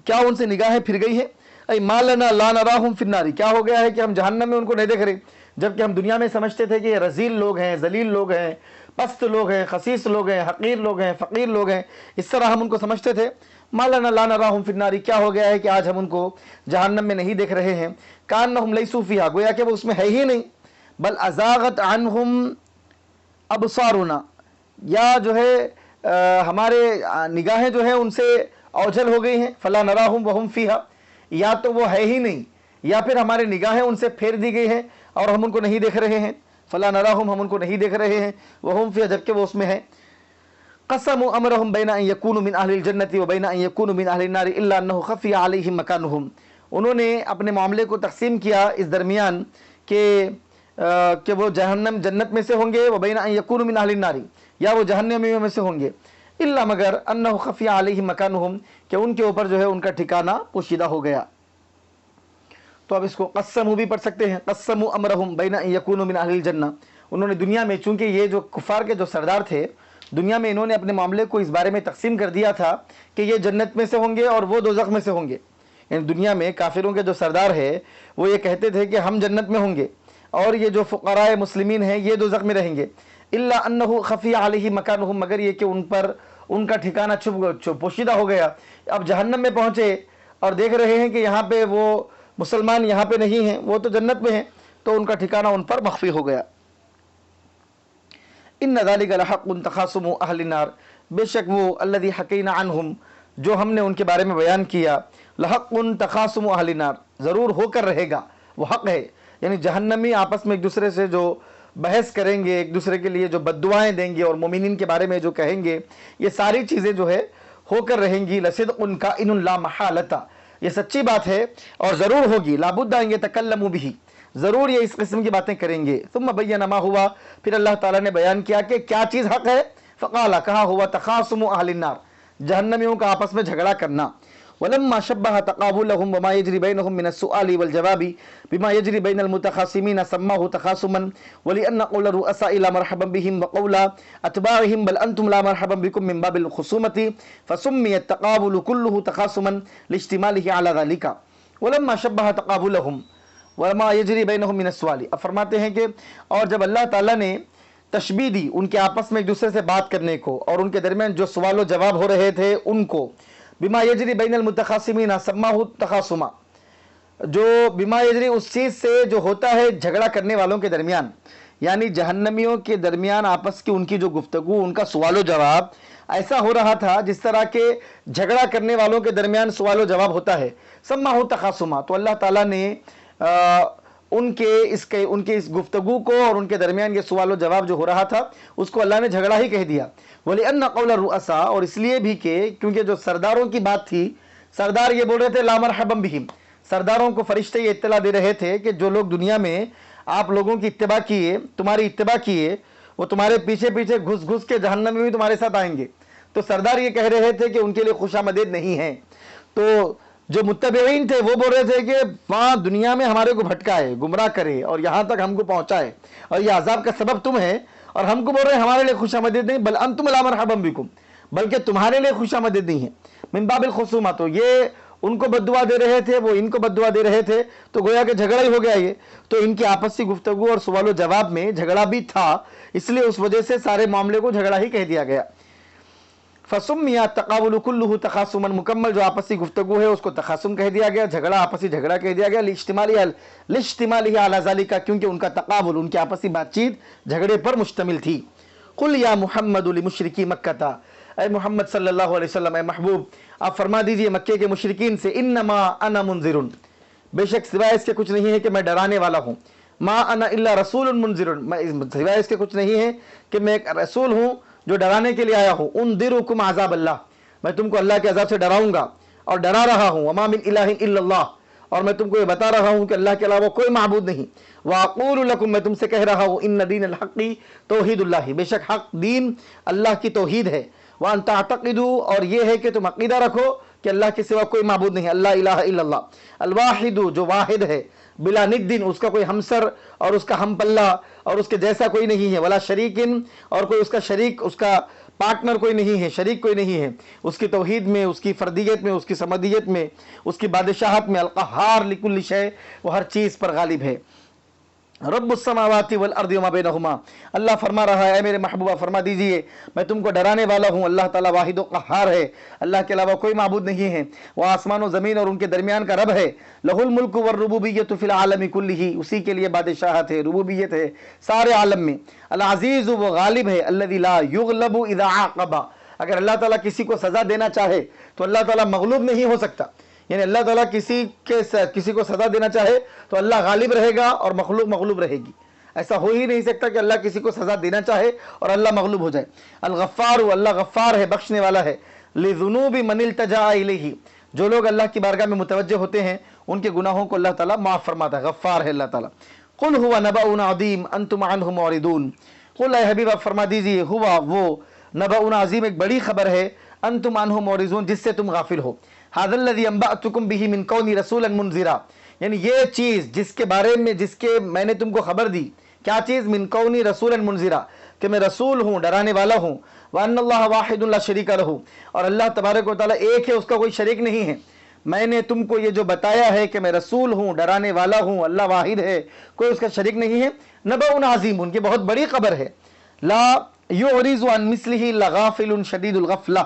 A: کیا ان سے نگاہیں پھر گئی ہیں؟ ای ما لنا لا نراہم فی النار، کیا ہو گیا ہے کہ ہم جہنم میں ان کو نہیں دیکھ رہے، جبکہ ہم دنیا میں سمجھتے تھے کہ یہ رذیل لوگ ہیں، ذلیل لوگ ہیں، پست لوگ ہیں، خسیس لوگ ہیں، حقیر لوگ ہیں، فقیر لوگ ہیں. اس طرح ہم ان کو سمجھتے تھے. ما لنا لا نراہم فی النار، کیا ہو گیا ہے کہ آج ہم ان کو جہنم میں نہیں دیکھ رہے ہیں. کانہم لیسوا فیہا، گویا کہ وہ اس میں ہے ہی نہیں. بل ازاغت عنہم ابصارنا، یا جو ہے ہمارے نگاہیں جو ہیں ان سے اوجھل ہو گئی ہیں. فلا نراہم وہم فیہا، یا تو وہ ہے ہی نہیں، یا پھر ہمارے نگاہیں ان سے پھیر دی گئی ہیں اور ہم ان کو نہیں دیکھ رہے ہیں. فلا نراہم، ہم ان کو نہیں دیکھ رہے ہیں، وہم فیہا، جبکہ وہ اس میں ہیں. قسموا امرهم بین ان یکونوا من اہل الجنۃ وبین ان یکونوا من اہل النار الا انه خفی علیہم مکانهم. انہوں نے اپنے معاملے کو تقسیم کیا اس درمیان کہ وہ جنت میں سے ہوں گے، وبین ان یکونوا من اہل النار، یا وہ جہنمیوں میں سے ہوں گے. الا مگر انه خفی علیہم مکانهم، کہ ان کے اوپر جو ہے ان کا ٹھکانہ پوشیدہ ہو گیا. تو اب اس کو قسموا بھی پڑھ سکتے ہیں. قسموا امرهم بین ان یکونوا من اہل الجنہ. انہوں نے دنیا میں، چونکہ یہ جو کفار کے جو سردار تھے، دنیا میں انہوں نے اپنے معاملے کو اس بارے میں تقسیم کر دیا تھا کہ یہ جنت میں سے ہوں گے اور وہ دوزخ میں سے ہوں گے. یعنی دنیا میں کافروں کے جو سردار ہے وہ یہ کہتے تھے کہ ہم جنت میں ہوں گے اور یہ جو فقراء مسلمین ہیں یہ دوزخ میں رہیں گے. الا انہ خفی علیہ مکانہم، مگر یہ کہ ان پر ان کا ٹھکانہ چھپ پوشیدہ ہو گیا. اب جہنم میں پہنچے اور دیکھ رہے ہیں کہ یہاں پہ وہ مسلمان یہاں پہ نہیں ہیں, وہ تو جنت میں ہیں, تو ان کا ٹھکانہ ان پر مخفی ہو گیا. ان ذالک لحق تخاصم اہل النار, بے شک وہ الذی حکینا عنہم, جو ہم نے ان کے بارے میں بیان کیا, لحق تخاصم اہل النار, ضرور ہو کر رہے گا, وہ حق ہے. یعنی جہنمی آپس میں ایک دوسرے سے جو بحث کریں گے, ایک دوسرے کے لیے جو بددعائیں دیں گے اور مومنین کے بارے میں جو کہیں گے, یہ ساری چیزیں جو ہے ہو کر رہیں گی. لصدق کائن لا محالۃ, یہ سچی بات ہے اور ضرور ہوگی. لابد ان یتکلموا بہ, ضرور یہ اس قسم کی باتیں کریں گے. ثم بین ما ہوا, پھر اللہ تعالیٰ نے بیان کیا کہ کیا چیز حق ہے. فقال, کہا, ہوا تخاصم اہل النار, جہنمیوں کا آپس میں جھگڑا کرنا. ولما شبہ تقابلهم وما يجري بينهم من السؤال والجواب بما يجري بين المتخاصمين سماه تخاصما ولأن قول الرؤساء لا مرحبا بهم وقول أتباعهم بل أنتم لا مرحبا بكم من باب الخصومة فسمي التقابل كله تخاصما لاشتماله على ذلك. ولما شبہ تقابلهم وما يجري بينهم من السؤال, اب فرماتے ہیں کہ اور جب اللہ تعالیٰ نے تشبیہ دی ان کے آپس میں ایک دوسرے سے بات کرنے کو اور ان کے درمیان جو سوال و جواب ہو رہے تھے ان کو, بما یجری بین المتخاصمین سماہ تخاصما, جو بما یجری اس چیز سے جو ہوتا ہے جھگڑا کرنے والوں کے درمیان, یعنی جہنمیوں کے درمیان آپس کی ان کی جو گفتگو, ان کا سوال و جواب ایسا ہو رہا تھا جس طرح کے جھگڑا کرنے والوں کے درمیان سوال و جواب ہوتا ہے. سماہ تخاصما, تو اللہ تعالیٰ نے ان کے اس گفتگو کو اور ان کے درمیان یہ سوال و جواب جو ہو رہا تھا اس کو اللہ نے جھگڑا ہی کہہ دیا. وَلِأَنَّ قَوْلَ الرُّؤَسَاء, اور اس لیے بھی کہ کیونکہ جو سرداروں کی بات تھی, سردار یہ بول رہے تھے لا مرحبا بہم, سرداروں کو فرشتے یہ اطلاع دے رہے تھے کہ جو لوگ دنیا میں آپ لوگوں کی اتباع کیے, تمہاری اتباع کیے, وہ تمہارے پیچھے پیچھے گھس گھس کے جہنم میں بھی تمہارے ساتھ آئیں گے. تو سردار یہ کہہ رہے تھے کہ ان کے لیے خوش آمدید نہیں ہے. تو جو متبعین تھے وہ بول رہے تھے کہ وہاں دنیا میں ہمارے کو بھٹکائے, گمراہ کرے اور یہاں تک ہم کو پہنچائے, اور یہ عذاب کا سبب تم ہے, اور ہم کو بول رہے ہیں ہمارے لیے خوش آمدید نہیں, بل انتم لا مرحبا بکم, بلکہ تمہارے لیے خوش آمدید نہیں ہے. من باب الخصومہ, تو یہ ان کو بددعا دے رہے تھے, وہ ان کو بددعا دے رہے تھے, تو گویا کہ جھگڑا ہی ہو گیا یہ. تو ان کی آپسی گفتگو اور سوال و جواب میں جھگڑا بھی تھا, اس لیے اس وجہ سے سارے معاملے کو جھگڑا ہی کہہ دیا گیا. فسمی التقابل کلہ تخاصما, مکمل جو آپسی گفتگو ہے اس کو تخاصم کہہ دیا گیا, جھگڑا آپسی جھگڑا کہہ دیا گیا. لاجتماعہ علی ذالک, کیونکہ ان کا تقابل, ان کی آپسی بات چیت جھگڑے پر مشتمل تھی. قل یا محمد لمشرکی مکہ, اے محمد صلی اللہ علیہ وسلم, اے محبوب آپ فرما دیجئے مکے کے مشرکین سے, انما انا منذر, بے شک سوائے اس کے کچھ نہیں ہے کہ میں ڈرانے والا ہوں. ما انا الا رسول منذر, سوائے اس کے کچھ نہیں ہے کہ میں ایک رسول ہوں جو ڈرانے کے لیے آیا ہوں. انذرکم عذاب اللہ, میں تم کو اللہ کے عذاب سے ڈراؤں گا اور ڈرا رہا ہوں. وما من الہ الا اللہ, اور میں تم کو یہ بتا رہا ہوں کہ اللہ کے علاوہ کوئی معبود نہیں. واقول لکم, میں تم سے کہہ رہا ہوں, ان دین الحق توحید اللہ, بے شک حق دین اللہ کی توحید ہے. وان تعتقدوا, اور یہ ہے کہ تم عقیدہ رکھو کہ اللہ کے سوا کوئی معبود نہیں, اللہ الہ الا اللہ. الواحد, جو واحد ہے, بلا ند, اس کا کوئی ہمسر اور اس کا ہم پلہ اور اس کے جیسا کوئی نہیں ہے. ولا شریکن, اور کوئی اس کا شریک, اس کا پارٹنر کوئی نہیں ہے, شریک کوئی نہیں ہے اس کی توحید میں, اس کی فردیت میں, اس کی صمدیت میں, اس کی بادشاہت میں. القہار لکل شیء, وہ ہر چیز پر غالب ہے. رب السماوات والارض وما بینہما, اللہ فرما رہا ہے, اے میرے محبوبہ فرما دیجئے میں تم کو ڈرانے والا ہوں, اللہ تعالیٰ واحد و قہار ہے, اللہ کے علاوہ کوئی معبود نہیں ہے. وہ آسمان و زمین اور ان کے درمیان کا رب ہے. لہ الملک والربوبیۃ فی العالم کلہ, اسی کے لیے بادشاہت ہے, ربوبیت ہے سارے عالم میں. العزیز, وہ غالب ہے. الذی لا یغلب اذا عاقب, اگر اللہ تعالیٰ کسی کو سزا دینا چاہے تو اللہ تعالیٰ مغلوب نہیں ہو سکتا. یعنی اللہ تعالیٰ کسی کو سزا دینا چاہے تو اللہ غالب رہے گا اور مخلوق مغلوب رہے گی. ایسا ہو ہی نہیں سکتا کہ اللہ کسی کو سزا دینا چاہے اور اللہ مغلوب ہو جائے. الغفار, اللہ غفار ہے, بخشنے والا ہے. لذنوب من التجا الیہ, جو لوگ اللہ کی بارگاہ میں متوجہ ہوتے ہیں ان کے گناہوں کو اللہ تعالیٰ معاف فرماتا ہے, غفار ہے اللہ تعالیٰ. قل هو نبأ عظیم انتم عنہ معرضون, قل اے حبیب آپ فرما دیجئے, ہوا وہ, نبأ عظیم ایک بڑی خبر ہے, انتم عنہ معرضون, جس سے تم غافل ہو. ھذا الذی انبأتکم بہ من کونی رسولا منذرا, یعنی یہ چیز جس کے بارے میں, جس کے میں نے تم کو خبر دی, کیا چیز, من کونی رسولا منذرا, کہ میں رسول ہوں, ڈرانے والا ہوں. وان اللہ واحد لا شریک لہ, اور اللہ تبارک و تعالیٰ ایک ہے, اس کا کوئی شریک نہیں ہے. میں نے تم کو یہ جو بتایا ہے کہ میں رسول ہوں, ڈرانے والا ہوں, اللہ واحد ہے, کوئی اس کا شریک نہیں ہے. نبأ عظیم, ان کی بہت بڑی خبر ہے. لا یعرض عن مثلہ لغافل شدید الغفلہ،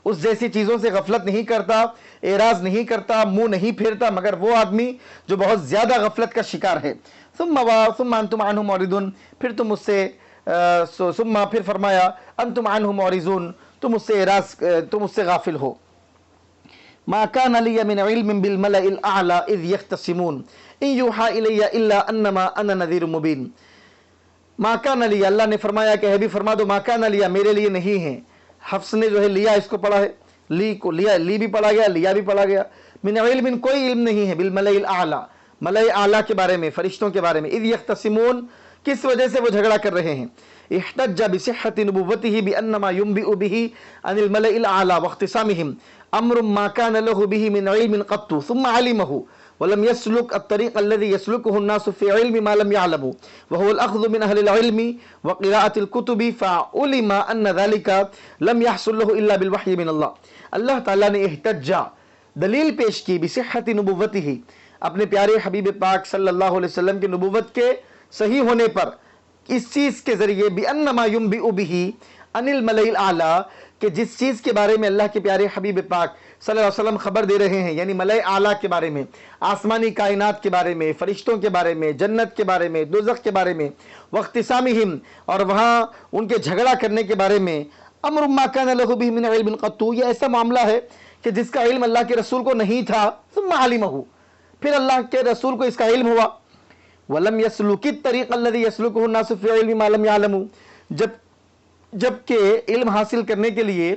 A: اس جیسی چیزوں سے غفلت نہیں کرتا، اعراض نہیں کرتا، منہ نہیں پھیرتا، مگر وہ آدمی جو بہت زیادہ غفلت کا شکار ہے۔ ثم انتم عنہ معرضون، پھر تم اس سے ثم پھر فرمایا انتم عنہ معرضون، تم اس سے غافل ہو۔ ما كان لي من علم بالملأ الأعلى إذ يختصمون إن يوحى إلي إلا أنما أنا نذير مبين۔ ما كان لي، اللہ نے فرمایا کہ ہے بھی فرما دو ما كان لي، میرے لیے نہیں ہے۔ حفص نے جو ہے لیا اس کو پڑھا ہے، لی کو لیا، لی بھی پڑھا گیا، لیا بھی پڑھا گیا۔ من علم، کوئی علم نہیں ہے، بالملأ الأعلى، ملأ اعلیٰ کے بارے میں، فرشتوں کے بارے میں۔ اذ یختصمون، کس وجہ سے وہ جھگڑا کر رہے ہیں؟ احتج بصحة نبوته بأنما ينبئ به عن الملأ الأعلى واختصامهم امر ما كان له به من علم قط ثم علمه ولم يسلك الطريق الذي يسلكه الناس في علم ما لم يعلموا وهو الأخذ من أهل العلم وقراءة الكتب فعلم أن ذلك لم يحصل له إلا بالوحي من الله۔ اللہ تعالیٰ نے احتجا، دلیل پیش کی، بصحة نبوته، اپنے پیارے حبیب پاک صلی اللہ علیہ وسلم کی نبوت کے صحیح ہونے پر، اس چیز کے ذریعے بِأَنَّمَا يُنْبِئُ بِهِ عَنِ الْمَلَئِ الْأَعْلَى، کہ جس چیز کے بارے میں اللہ کے پیارے حبیب پاک صلی اللہ علیہ وسلم خبر دے رہے ہیں، یعنی ملائے اعلیٰ کے بارے میں، آسمانی کائنات کے بارے میں، فرشتوں کے بارے میں، جنت کے بارے میں، دوزخ کے بارے میں، واختصامہم، اور وہاں ان کے جھگڑا کرنے کے بارے میں، امر ما کان لہ بہ من علم قط، یہ ایسا معاملہ ہے کہ جس کا علم اللہ کے رسول کو نہیں تھا، ثم علمہ، پھر اللہ کے رسول کو اس کا علم ہوا۔ وَلَمْ يَسْلُكِ الطَّرِيقَ الَّذِي يَسْلُكُهُ النَّاسُ فِي عِلْمِ مَا لَمْ يَعْلَمُوا، جبکہ علم حاصل کرنے کے لیے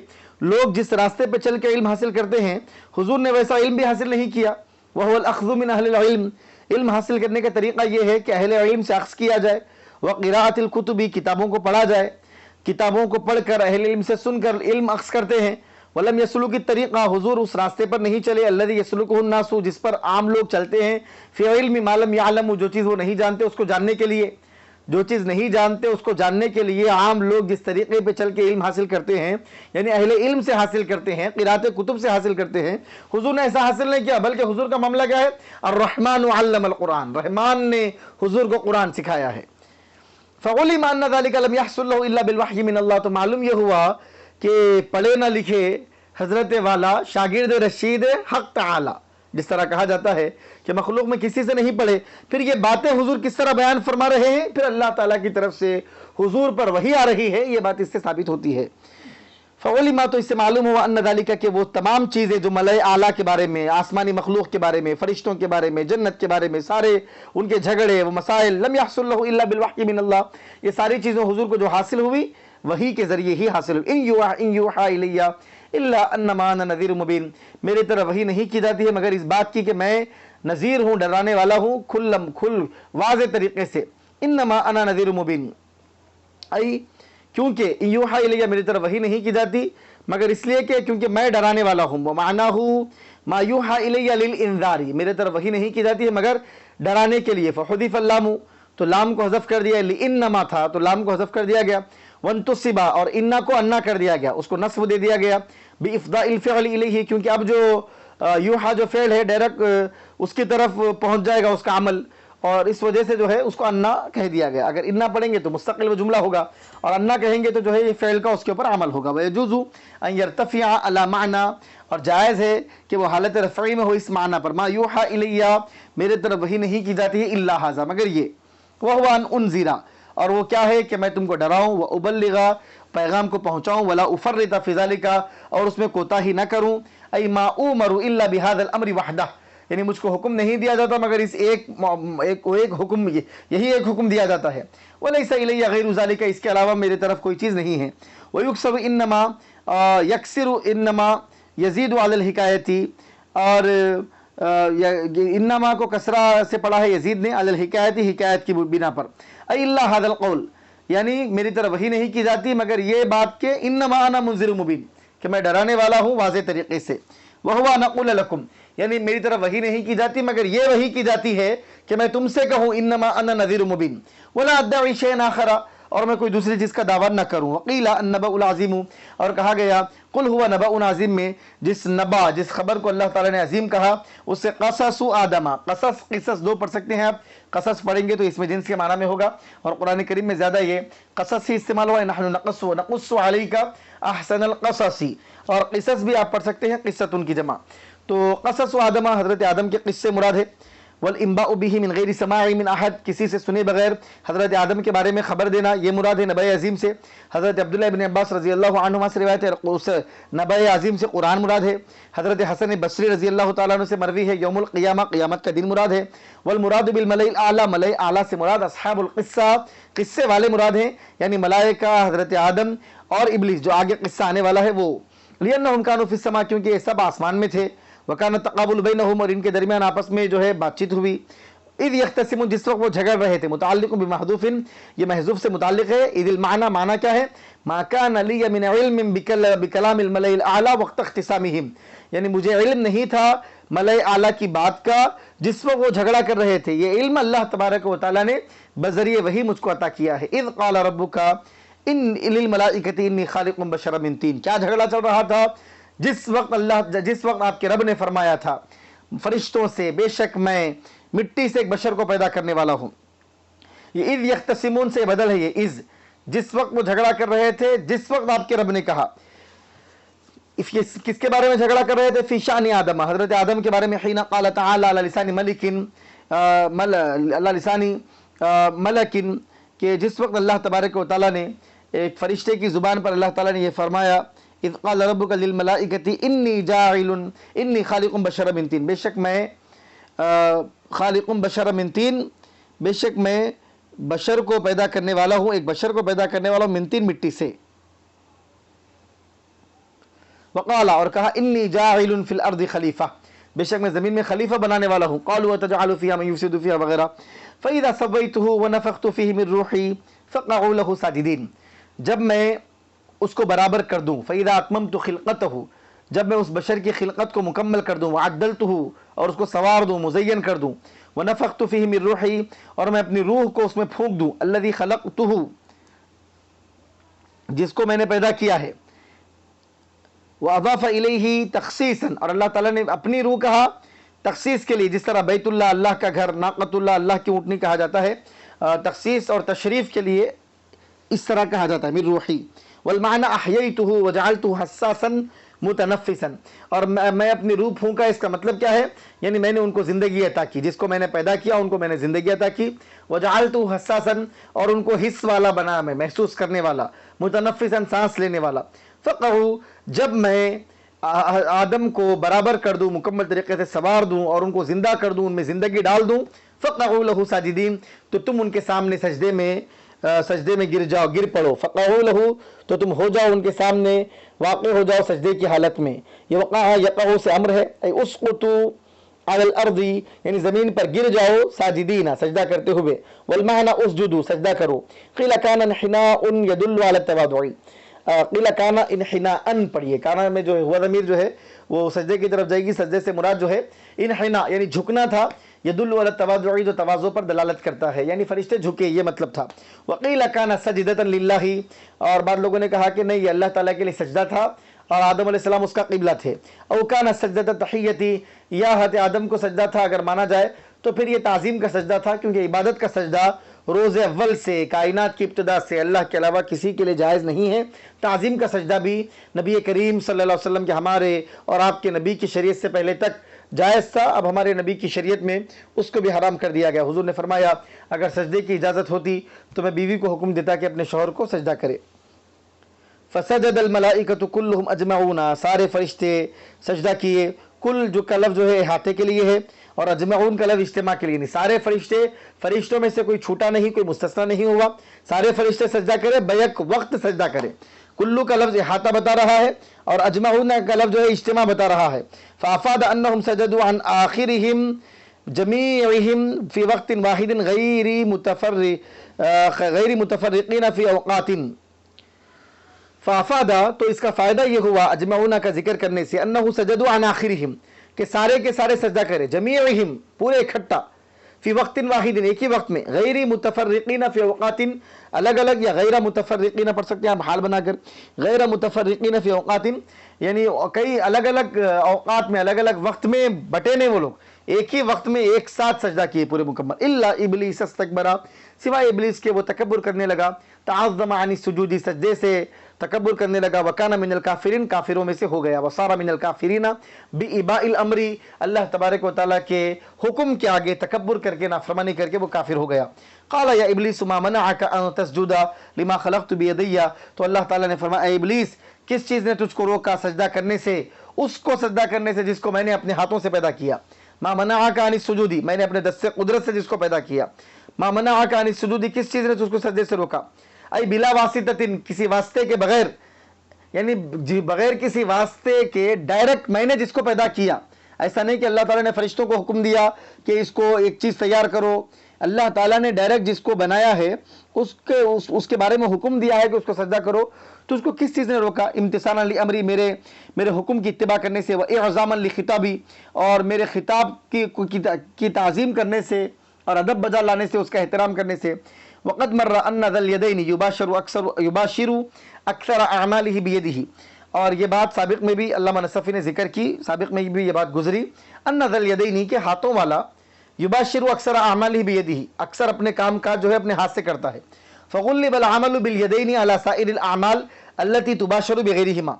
A: لوگ جس راستے پہ چل کے علم حاصل کرتے ہیں، حضور نے ویسا علم بھی حاصل نہیں کیا۔ وَهُوَ الْأَخْذُ مِنْ أَهْلِ الْعِلْمِ، علم حاصل کرنے کا طریقہ یہ ہے کہ اہل علم سے اخذ کیا جائے، وَقِرَاءَةِ الْكُتُبِ، کتابوں کو پڑھا جائے، کتابوں کو پڑھ کر اہل علم سے سن کر علم اخذ کرتے ہیں۔ وَلَمْ يَسْلُكِ الطَّرِيقَ، حضور اس راستے پر نہیں چلے، الَّذِي يَسْلُكُهُ النَّاسُ، جس پر عام لوگ چلتے ہیں، فِي عِلْمِ مَا لَمْ يَعْلَمُوا، جو چیز وہ نہیں جانتے اس کو جاننے کے لیے، جو چیز نہیں جانتے اس کو جاننے کے لیے عام لوگ جس طریقے پہ چل کے علم حاصل کرتے ہیں، یعنی اہل علم سے حاصل کرتے ہیں، قرات کتب سے حاصل کرتے ہیں، حضور نے ایسا حاصل نہیں کیا، بلکہ حضور کا معاملہ کیا ہے؟ الرحمن علم القرآن، رحمان نے حضور کو قرآن سکھایا ہے۔ فعلم ان ذلك لم يحصل له الا بالوحي من الله، تو معلوم یہ ہوا کہ پڑھے نہ لکھے حضرت والا شاگرد رشید حق تعالی، جس طرح کہا جاتا ہے کہ مخلوق میں کسی سے نہیں پڑھے، پھر یہ باتیں حضور کس طرح بیان فرما رہے ہیں؟ پھر اللہ تعالیٰ کی طرف سے حضور پر وحی آ رہی ہے، یہ بات اس سے ثابت ہوتی ہے۔ فعلم، تو اس سے معلوم ہوا ان ذالک، کہ وہ تمام چیزیں جو ملائے اعلیٰ کے بارے میں، آسمانی مخلوق کے بارے میں، فرشتوں کے بارے میں، جنت کے بارے میں، سارے ان کے جھگڑے وہ مسائل، لم يحصل له الا بالوحی من اللہ، یہ ساری چیزیں حضور کو جو حاصل ہوئی وحی کے ذریعے ہی حاصل ہوئی۔ ان یوحى الی الا انما انا نذیر مبین، میرے طرف وحی نہیں کی جاتی ہے مگر اس بات کی کہ میں نذیر ہوں، ڈرانے والا ہوں، کھل واضح طریقے سے۔ انما انا نذیر مبین، ای کیونکہ یوحى الی، میری طرف وحی نہیں کی جاتی مگر اس لیے کہ کیونکہ میں ڈرانے والا ہوں۔ ومعناہ ما یوحى الی للانذار، میرے طرف وحی نہیں کی جاتی ہے مگر ڈرانے کے لیے۔ فحذف اللام، تو لام کو حذف کر دیا، لانما تھا تو لام کو حذف کر دیا گیا۔ وانتصبا، اور انا کو انا کر دیا گیا، اس کو نصب دے دیا گیا بافضاء الفعل الیہ، کیونکہ اب جو یوحى جو فعل ہے ڈائریکٹ اس کی طرف پہنچ جائے گا اس کا عمل، اور اس وجہ سے جو ہے اس کو انا کہہ دیا گیا۔ اگر انا پڑھیں گے تو مستقل وہ جملہ ہوگا، اور انا کہیں گے تو جو ہے یہ فعل کا اس کے اوپر عمل ہوگا۔ وَيَجُوزُ أَن يَرْتَفِعَ عَلَى مَعْنَى، اور جائز ہے کہ وہ حالت رفعی میں ہو اس معنی پر، ما یوحى الیہ، میرے طرف وحی نہیں کی جاتی ہے، الا ھذا، مگر یہ، وَهُوَ أَنْ أُنذِرَ، اور وہ کیا ہے کہ میں تم کو ڈراؤں، وَأُبَلِّغَ، پیغام کو پہنچاؤں، وَلَا أُفَرِّطَ فِي ذَلِكَ، اور اس میں کوتاہی نہ کروں، أي مَا أُؤْمَرُ إِلَّا بِهَذَا الْأَمْرِ وَحْدَهُ، یعنی مجھ کو حکم نہیں دیا جاتا مگر اس ایک حکم، یہی ایک حکم دیا جاتا ہے۔ وَلَيْسَ إِلَيَّ غَيْرُ ذَلِكَ، اس کے علاوہ میرے طرف کوئی چیز نہیں ہے۔ وَيُكْسَرُ إِنَّمَا، يَكْسِرُ إِنَّمَا يَزِيدُ عَلَى الْحِكَايَةِ، اور انما کو کسرہ سے پڑھا ہے یزید نے، علی الحکایت، حکایت کی بنا پر، اَيْ إِلَّا هَذَا الْقَوْلِ، یعنی میری طرف وحی نہیں کی جاتی مگر یہ بات کہ انما انا منذر مبین، کہ میں ڈرانے والا ہوں واضح طریقے سے۔ وَهُوَ نَقُولُ لَكُمْ، یعنی میری طرف وحی نہیں کی جاتی مگر یہ وحی کی جاتی ہے کہ میں تم سے کہوں انما انا نذیر مبین، وَلَا أَدَّعِي شَيْئًا آخَرَ، اور میں کوئی دوسری چیز کا دعویٰ نہ کروں۔ وَقِيلَ النَّبَأُ الْعَظِيمُ، اور کہا گیا قُلْ هُوَ نَبَأٌ عَظِيمٌ میں جس نبا، جس خبر کو اللہ تعالیٰ نے عظیم کہا، اس سے قصص آدم، قصص دو پڑھ سکتے ہیں آپ، قصص پڑھیں گے تو اسم جنس کے معنی میں ہوگا، اور قرآن کریم میں زیادہ یہ قصص ہی استعمال ہوا ہے، نحن نقص علیک احسن القصص، اور قصص بھی آپ پڑھ سکتے ہیں قصۃ کی جمع۔ تو قصص آدم، حضرت آدم کے قصے مراد ہے، والانباء به من غیر سماع من احد، کسی سے سنے بغیر حضرت آدم کے بارے میں خبر دینا، یہ مراد ہے نبی عظیم سے۔ حضرت عبداللہ ابن عباس رضی اللہ عنہما سے روایت ہے، اس نبی عظیم سے قرآن مراد ہے۔ حضرت حسن بصری رضی اللہ تعالیٰ عنہ سے مروی ہے، یوم القیامہ، قیامت کا دن مراد ہے۔ والمراد بالملأ الاعلی، ملأ اعلیٰ سے مراد اصحاب القصہ، قصے والے مراد ہیں، یعنی ملائکہ، حضرت آدم اور ابلیس، جو آگے قصہ آنے والا ہے وہ۔ لأنهم كانوا في السماء، کیونکہ یہ سب آسمان میں تھے، وکان التقابل بینہم، اور ان کے درمیان آپس میں جو ہے بات چیت ہوئی۔ اذ یختصمون، جس وقت وہ جھگڑ رہے تھے، متعلق بمحذوف، یہ محذوف سے متعلق ہے۔ اذ المعنی، معنی کیا ہے؟ ما کان لی من علم بکلام الملأ الاعلی وقت اختصامہم، یعنی مجھے علم نہیں تھا ملأ اعلیٰ کی بات کا جس وقت وہ جھگڑا کر رہے تھے، یہ علم اللہ تبارک و تعالیٰ نے بذریعہ وحی مجھ کو عطا کیا ہے۔ اذ قال ربک ان للملائکۃ انی خالق بشرا من طین، کیا جھگڑا چل رہا تھا؟ جس وقت آپ کے رب نے فرمایا تھا فرشتوں سے، بے شک میں مٹی سے ایک بشر کو پیدا کرنے والا ہوں۔ یہ اذ یختصمون سے بدل ہے، یہ اذ، جس وقت وہ جھگڑا کر رہے تھے، جس وقت آپ کے رب نے کہا۔ کس کے بارے میں جھگڑا کر رہے تھے؟ فی شان آدم، حضرت آدم کے بارے میں، حین قال تعالی علی لسان ملک، کہ جس وقت اللہ تبارک و تعالیٰ نے ایک فرشتے کی زبان پر اللہ تعالیٰ نے یہ فرمایا، اذ قال ربک للملائکۃ انی خالق بشرا من طین، بے شک میں خالق بشرا من طین، بے شک میں بشر کو پیدا کرنے والا ہوں، ایک بشر کو پیدا کرنے والا ہوں، من طین، مٹی سے۔ وقال، اور کہا، انی جاعل فی الارض خلیفہ، بے شک میں زمین میں خلیفہ بنانے والا ہوں۔ قالوا وتجعل فیہا من یفسد فیہا وغیرہ، فاذا سویتہ ونفخت فیہ من روحی فقعوا لہ ساجدین، جب میں اس کو برابر کر دوں، فاذا اتممت خلقتہ، جب میں اس بشر کی خلقت کو مکمل کر دوں، وعدلتہ، اور اس کو سوار دوں، مزین کر دوں، ونفخت فیہ من روحی، اور میں اپنی روح کو اس میں پھونک دوں، الذی خلقتہ، جس کو میں نے پیدا کیا ہے، وَأَضَافَ إِلَيْهِ تَخْصِيصًا، اور اللہ تعالیٰ نے اپنی روح کہا تخصیص کے لیے، جس طرح بیت اللہ اللہ کا گھر، ناقۃ اللہ اللہ کی اونٹنی کہا جاتا ہے، تخصیص اور تشریف کے لیے اس طرح کہا جاتا ہے، من روحی۔ والمعنی احییتہ وجعلتہ حساسا متنفسا، اور میں اپنی روح پھونکا، اس کا مطلب کیا ہے؟ یعنی میں نے ان کو زندگی عطا کی، جس کو میں نے پیدا کیا ان کو میں نے زندگی عطا کی، وجعلتہ حساسا، اور ان کو حس والا بنا، میں محسوس کرنے والا، متنفسا، سانس لینے والا۔ فقعوا، جب میں آدم کو برابر کر دوں، مکمل طریقے سے سوار دوں اور ان کو زندہ کر دوں، ان میں زندگی ڈال دوں، فقعوا لہ ساجدین، تو تم ان کے سامنے سجدے میں گر جاؤ، گر پڑو، فقعوا لہ، تو تم ہو جاؤ ان کے سامنے، واقع ہو جاؤ سجدے کی حالت میں۔ یہ وقع یقع سے امر ہے، ای اسقطوا علی الارض، یعنی زمین پر گر جاؤ، ساجدین، سجدہ کرتے ہوئے، والمعنی اسجدوا، سجدہ کرو۔ قیل کان انحناء یدل علی التواضع، قیل کانا انحناء، پڑھیے، کانا میں جو ہے ہوا ضمیر جو ہے وہ سجدے کی طرف جائے گی، سجدے سے مراد جو ہے انحناء، یعنی جھکنا تھا، یدل علی التواضع، جو تواضع پر دلالت کرتا ہے، یعنی فرشتے جھکے، یہ مطلب تھا۔ وقیل کانا سجدۃ للہ، اور بعض لوگوں نے کہا کہ نہیں، یہ اللہ تعالیٰ کے لیے سجدہ تھا اور آدم علیہ السلام اس کا قبلہ تھے۔ او کانا سجدۃ تحیتی، یا حضرت آدم کو سجدہ تھا اگر مانا جائے تو پھر یہ تعظیم کا سجدہ تھا، کیونکہ عبادت کا سجدہ روز اول سے، کائنات کی ابتدا سے اللہ کے علاوہ کسی کے لیے جائز نہیں ہے۔ تعظیم کا سجدہ بھی نبی کریم صلی اللہ علیہ وسلم کے، ہمارے اور آپ کے نبی کی شریعت سے پہلے تک جائز تھا، اب ہمارے نبی کی شریعت میں اس کو بھی حرام کر دیا گیا۔ حضور نے فرمایا اگر سجدے کی اجازت ہوتی تو میں بیوی کو حکم دیتا کہ اپنے شوہر کو سجدہ کرے۔ فسجد الملائکۃ کلہم اجمعون، سارے فرشتے سجدہ کیے، کل جو کا لفظ جو ہے احاطے کے لیے ہے، اور اجمعون کا لفظ اجتماع کے لیے نہیں، سارے فرشتوں میں سے کوئی چھوٹا نہیں، کوئی مستثنی نہیں ہوا، سارے فرشتے سجدہ کرے، بیک وقت سجدہ کرے۔ کلو کا لفظ احاطہ بتا رہا ہے اور اجمعون کا لفظ جو ہے اجتماع بتا رہا ہے۔ فافاد انہم سجدوا عن آخرہم جمیعہم فی وقت واحد غیر متفرقین فی اوقات۔ فافادہ، تو اس کا فائدہ یہ ہوا اجمعون کا ذکر کرنے سے، انہو سجدوا عن آخرہم، کہ سارے کے سارے سجدہ کرے، جمیعہم، پورے اکٹھا، فی وقت واحد، ایک ہی وقت میں، غیر متفرقین فی اوقات، الگ الگ، یا غیر متفرقین پڑھ سکتے ہیں آپ حال بنا کر، غیر متفرقین فی اوقات، یعنی کئی الگ الگ اوقات میں، الگ الگ وقت میں بٹے نہیں وہ لوگ، ایک ہی وقت میں ایک ساتھ سجدہ کیے پورے مکمل. الا ابلیس استکبرا، سوائے ابلیس کے وہ تکبر کرنے لگا. تعظم عن السجود، سجدے سے تکبر کرنے لگا. وکان من الکافرین، کافروں میں سے ہو گیا. وصار من الکافرین بإباء الامر، اللہ تبارک و تعالیٰ کے حکم کے آگے تکبر کر کے نافرمانی کر کے وہ کافر ہو گیا. قال یا ابلیس ما منعک ان تسجد لما خلقت بیدی، تو اللہ تعالیٰ نے فرمایا اے ابلیس کس چیز نے تجھ کو روکا سجدہ کرنے سے، اس کو سجدہ کرنے سے جس کو میں نے اپنے ہاتھوں سے پیدا کیا. ما منعک عن السجود، میں نے اپنے دست قدرت سے جس کو پیدا کیا. ما منعک عن السجود، کس چیز نے تجھ کو سجدے سے روکا. ای بلا واسطۃ، کسی واسطے کے بغیر، یعنی بغیر کسی واسطے کے ڈائریکٹ میں نے جس کو پیدا کیا. ایسا نہیں کہ اللہ تعالیٰ نے فرشتوں کو حکم دیا کہ اس کو ایک چیز تیار کرو. اللہ تعالیٰ نے ڈائریکٹ جس کو بنایا ہے اس کے بارے میں حکم دیا ہے کہ اس کو سجدہ کرو. تو اس کو کس چیز نے روکا؟ امتثالا لامری، میرے حکم کی اتباع کرنے سے. واعظاما لخطابی، اور میرے خطاب کی تعظیم کرنے سے اور ادب بجا لانے سے، اس کا احترام کرنے سے. وقد مر ان ذا الیدین یباشر اکثر اعماله بیدہ، اور یہ بات سابق میں بھی علامہ نصفی نے ذکر کی، سابق میں بھی یہ بات گزری. ان ذا الیدین، کے ہاتھوں والا، یباشر اکثر اعماله بیدہ، اکثر اپنے کام کاج جو ہے اپنے ہاتھ سے کرتا ہے. فغلب العمل بالیدین علی سائر الاعمال التي تباشر بغیرہما،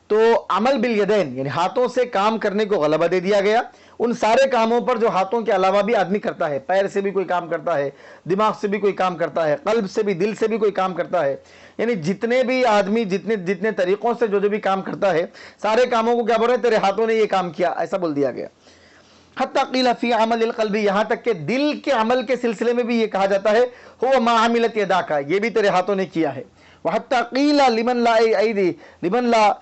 A: تو عمل بالیدین یعنی ہاتھوں سے کام کرنے کو غلبہ دے دیا گیا ان سارے کاموں پر جو ہاتھوں کے علاوہ بھی آدمی کرتا ہے. پیر سے بھی کوئی کام کرتا ہے، دماغ سے بھی کوئی کام کرتا ہے، قلب سے بھی، دل سے بھی کوئی کام کرتا ہے. یعنی جتنے بھی آدمی جتنے طریقوں سے جو بھی کام کرتا ہے، سارے کاموں کو کیا بول رہے ہیں؟ تیرے ہاتھوں نے یہ کام کیا، ایسا بول دیا گیا. حتی قیل فی عمل القلب، یہاں تک کہ دل کے عمل کے سلسلے میں بھی یہ کہا جاتا ہے ہو ما عملت یداک، یہ بھی تیرے ہاتھوں نے کیا ہے. وحتی قیل لمن لا ایدی لمن لا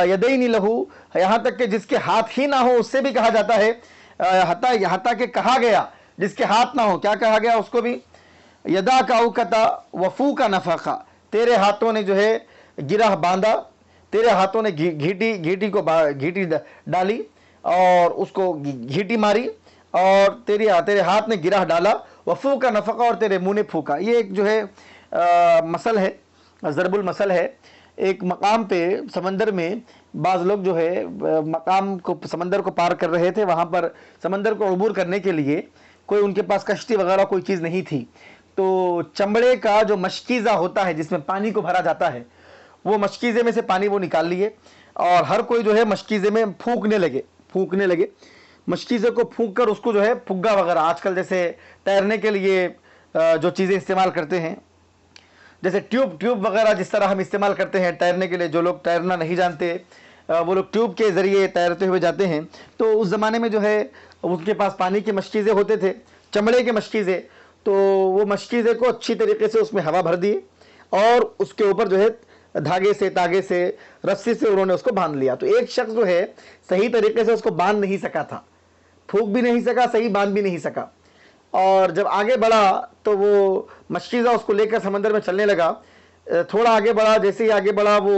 A: یدین لہو، یہاں تک کہ جس کے ہاتھ ہی نہ ہو اس سے بھی کہا جاتا ہے. یہاں تک کہ کہا گیا جس کے ہاتھ نہ ہو، کیا کہا گیا اس کو بھی؟ یدا کا اوکتا وفو کا نفقہ، تیرے ہاتھوں نے جو ہے گرہ باندھا، تیرے ہاتھوں نے گھیٹی ڈالی اور اس کو گھیٹی ماری، اور تیرے ہاتھ نے گرہ ڈالا. وفو کا نفقہ، اور تیرے منہ نے پھونکا. یہ ایک جو ہے مثل ہے، ضرب المثل ہے. ایک مقام پہ سمندر میں بعض لوگ جو ہے سمندر کو پار کر رہے تھے. وہاں پر سمندر کو عبور کرنے کے لیے کوئی ان کے پاس کشتی وغیرہ کوئی چیز نہیں تھی. تو چمڑے کا جو مشکیزہ ہوتا ہے جس میں پانی کو بھرا جاتا ہے، وہ مشکیزے میں سے پانی وہ نکال لیے، اور ہر کوئی جو ہے مشکیزے میں پھونکنے لگے. مشکیزے کو پھونک کر اس کو جو ہے پھگا وغیرہ، آج کل جیسے تیرنے کے لیے جو چیزیں استعمال کرتے ہیں، جیسے ٹیوب وغیرہ جس طرح ہم استعمال کرتے ہیں تیرنے کے لیے، جو لوگ تیرنا نہیں جانتے وہ لوگ ٹیوب کے ذریعے تیرتے ہوئے جاتے ہیں. تو اس زمانے میں جو ہے ان کے پاس پانی کے مشکیزے ہوتے تھے، چمڑے کے مشکیزے. تو وہ مشکیزے کو اچھی طریقے سے اس میں ہوا بھر دی، اور اس کے اوپر جو ہے دھاگے سے، تاگے سے، رسی سے انہوں نے اس کو باندھ لیا. تو ایک شخص جو ہے صحیح طریقے سے اس کو باندھ نہیں سکا تھا، پھونک بھی نہیں سکا، صحیح باندھ بھی نہیں سکا. اور جب آگے بڑھا تو وہ مشکیزہ اس کو لے کر سمندر میں چلنے لگا. تھوڑا آگے بڑھا، جیسے ہی آگے بڑھا وہ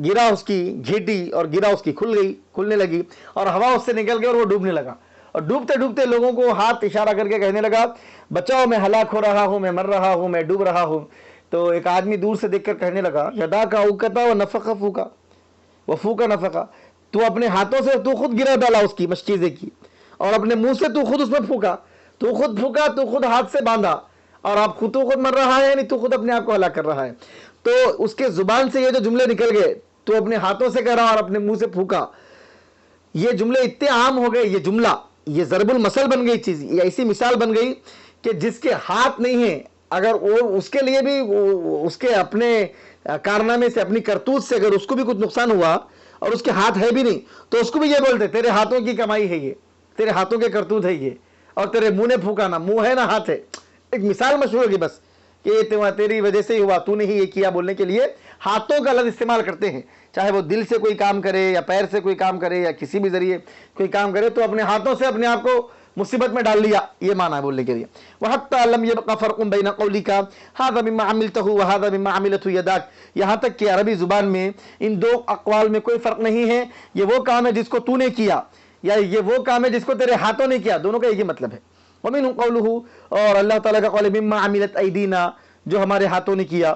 A: گرا اس کی گھیٹی، اور گرا اس کی کھلنے لگی، اور ہوا اس سے نکل گئی اور وہ ڈوبنے لگا. اور ڈوبتے لوگوں کو ہاتھ اشارہ کر کے کہنے لگا بچاؤ، میں ہلاک ہو رہا ہوں، میں مر رہا ہوں، میں ڈوب رہا ہوں. تو ایک آدمی دور سے دیکھ کر کہنے لگا یدا کا اوکتا و نفقہ فوکا، وفو کا نفقہ، تو اپنے ہاتھوں سے تو خود گرا ڈالا اس کی مشکیزے کی، اور اپنے منہ سے تو خود اس میں پھونکا، تو خود ہاتھ سے باندھا، اور آپ تو خود مر رہا ہے، یعنی تو خود اپنے آپ کو ہلاک کر رہا ہے. تو اس کے زبان سے یہ جو جملے نکل گئے، تو اپنے ہاتھوں سے کہہ رہا اور اپنے منہ سے پھونکا، یہ جملے اتنے عام ہو گئے. یہ جملہ، یہ ضرب المثل بن گئی چیز، یہ ایسی مثال بن گئی کہ جس کے ہاتھ نہیں ہیں، اگر وہ اس کے لیے بھی اس کے اپنے کارنامے سے، اپنی کرتوت سے اگر اس کو بھی کچھ نقصان ہوا اور اس کے ہاتھ ہے بھی نہیں، تو اس کو بھی یہ بولتے تیرے ہاتھوں کی کمائی ہے، یہ تیرے ہاتھوں کے کرتوت ہے یہ، اور تیرے منہ نے پھونکا، نہ منہ ہے نہ ہاتھ ہے. ایک مثال مشہور ہوگی بس کہ یہ تیری وجہ سے ہی ہوا، تو نے ہی یہ کیا، بولنے کے لیے ہاتھوں کا لفظ استعمال کرتے ہیں. چاہے وہ دل سے کوئی کام کرے یا پیر سے کوئی کام کرے یا کسی بھی ذریعے کوئی کام کرے، تو اپنے ہاتھوں سے اپنے آپ کو مصیبت میں ڈال لیا، یہ معنی ہے بولنے کے لیے. وَحَتَّى لَمْ يَبْقَ فَرْقٌ بَيْنَ قَوْلِكَ هَذَا مِمَّا عَمِلْتَهُ وَهَذَا مِمَّا عَمِلَتْهُ يَدَاكَ، یہاں تک کہ عربی زبان میں ان دو اقوال میں کوئی فرق نہیں ہے. یہ وہ کام ہے جس کو تو نے کیا، یا یہ وہ کام ہے جس کو تیرے ہاتھوں نے کیا، دونوں کا ایک ہی مطلب ہے. وَمِنْهُ قَوْلُهُ، اور اللہ تعالیٰ کا قول مِمَّا عَمِلَتْ أَيْدِينَا، جو ہمارے ہاتھوں نے کیا.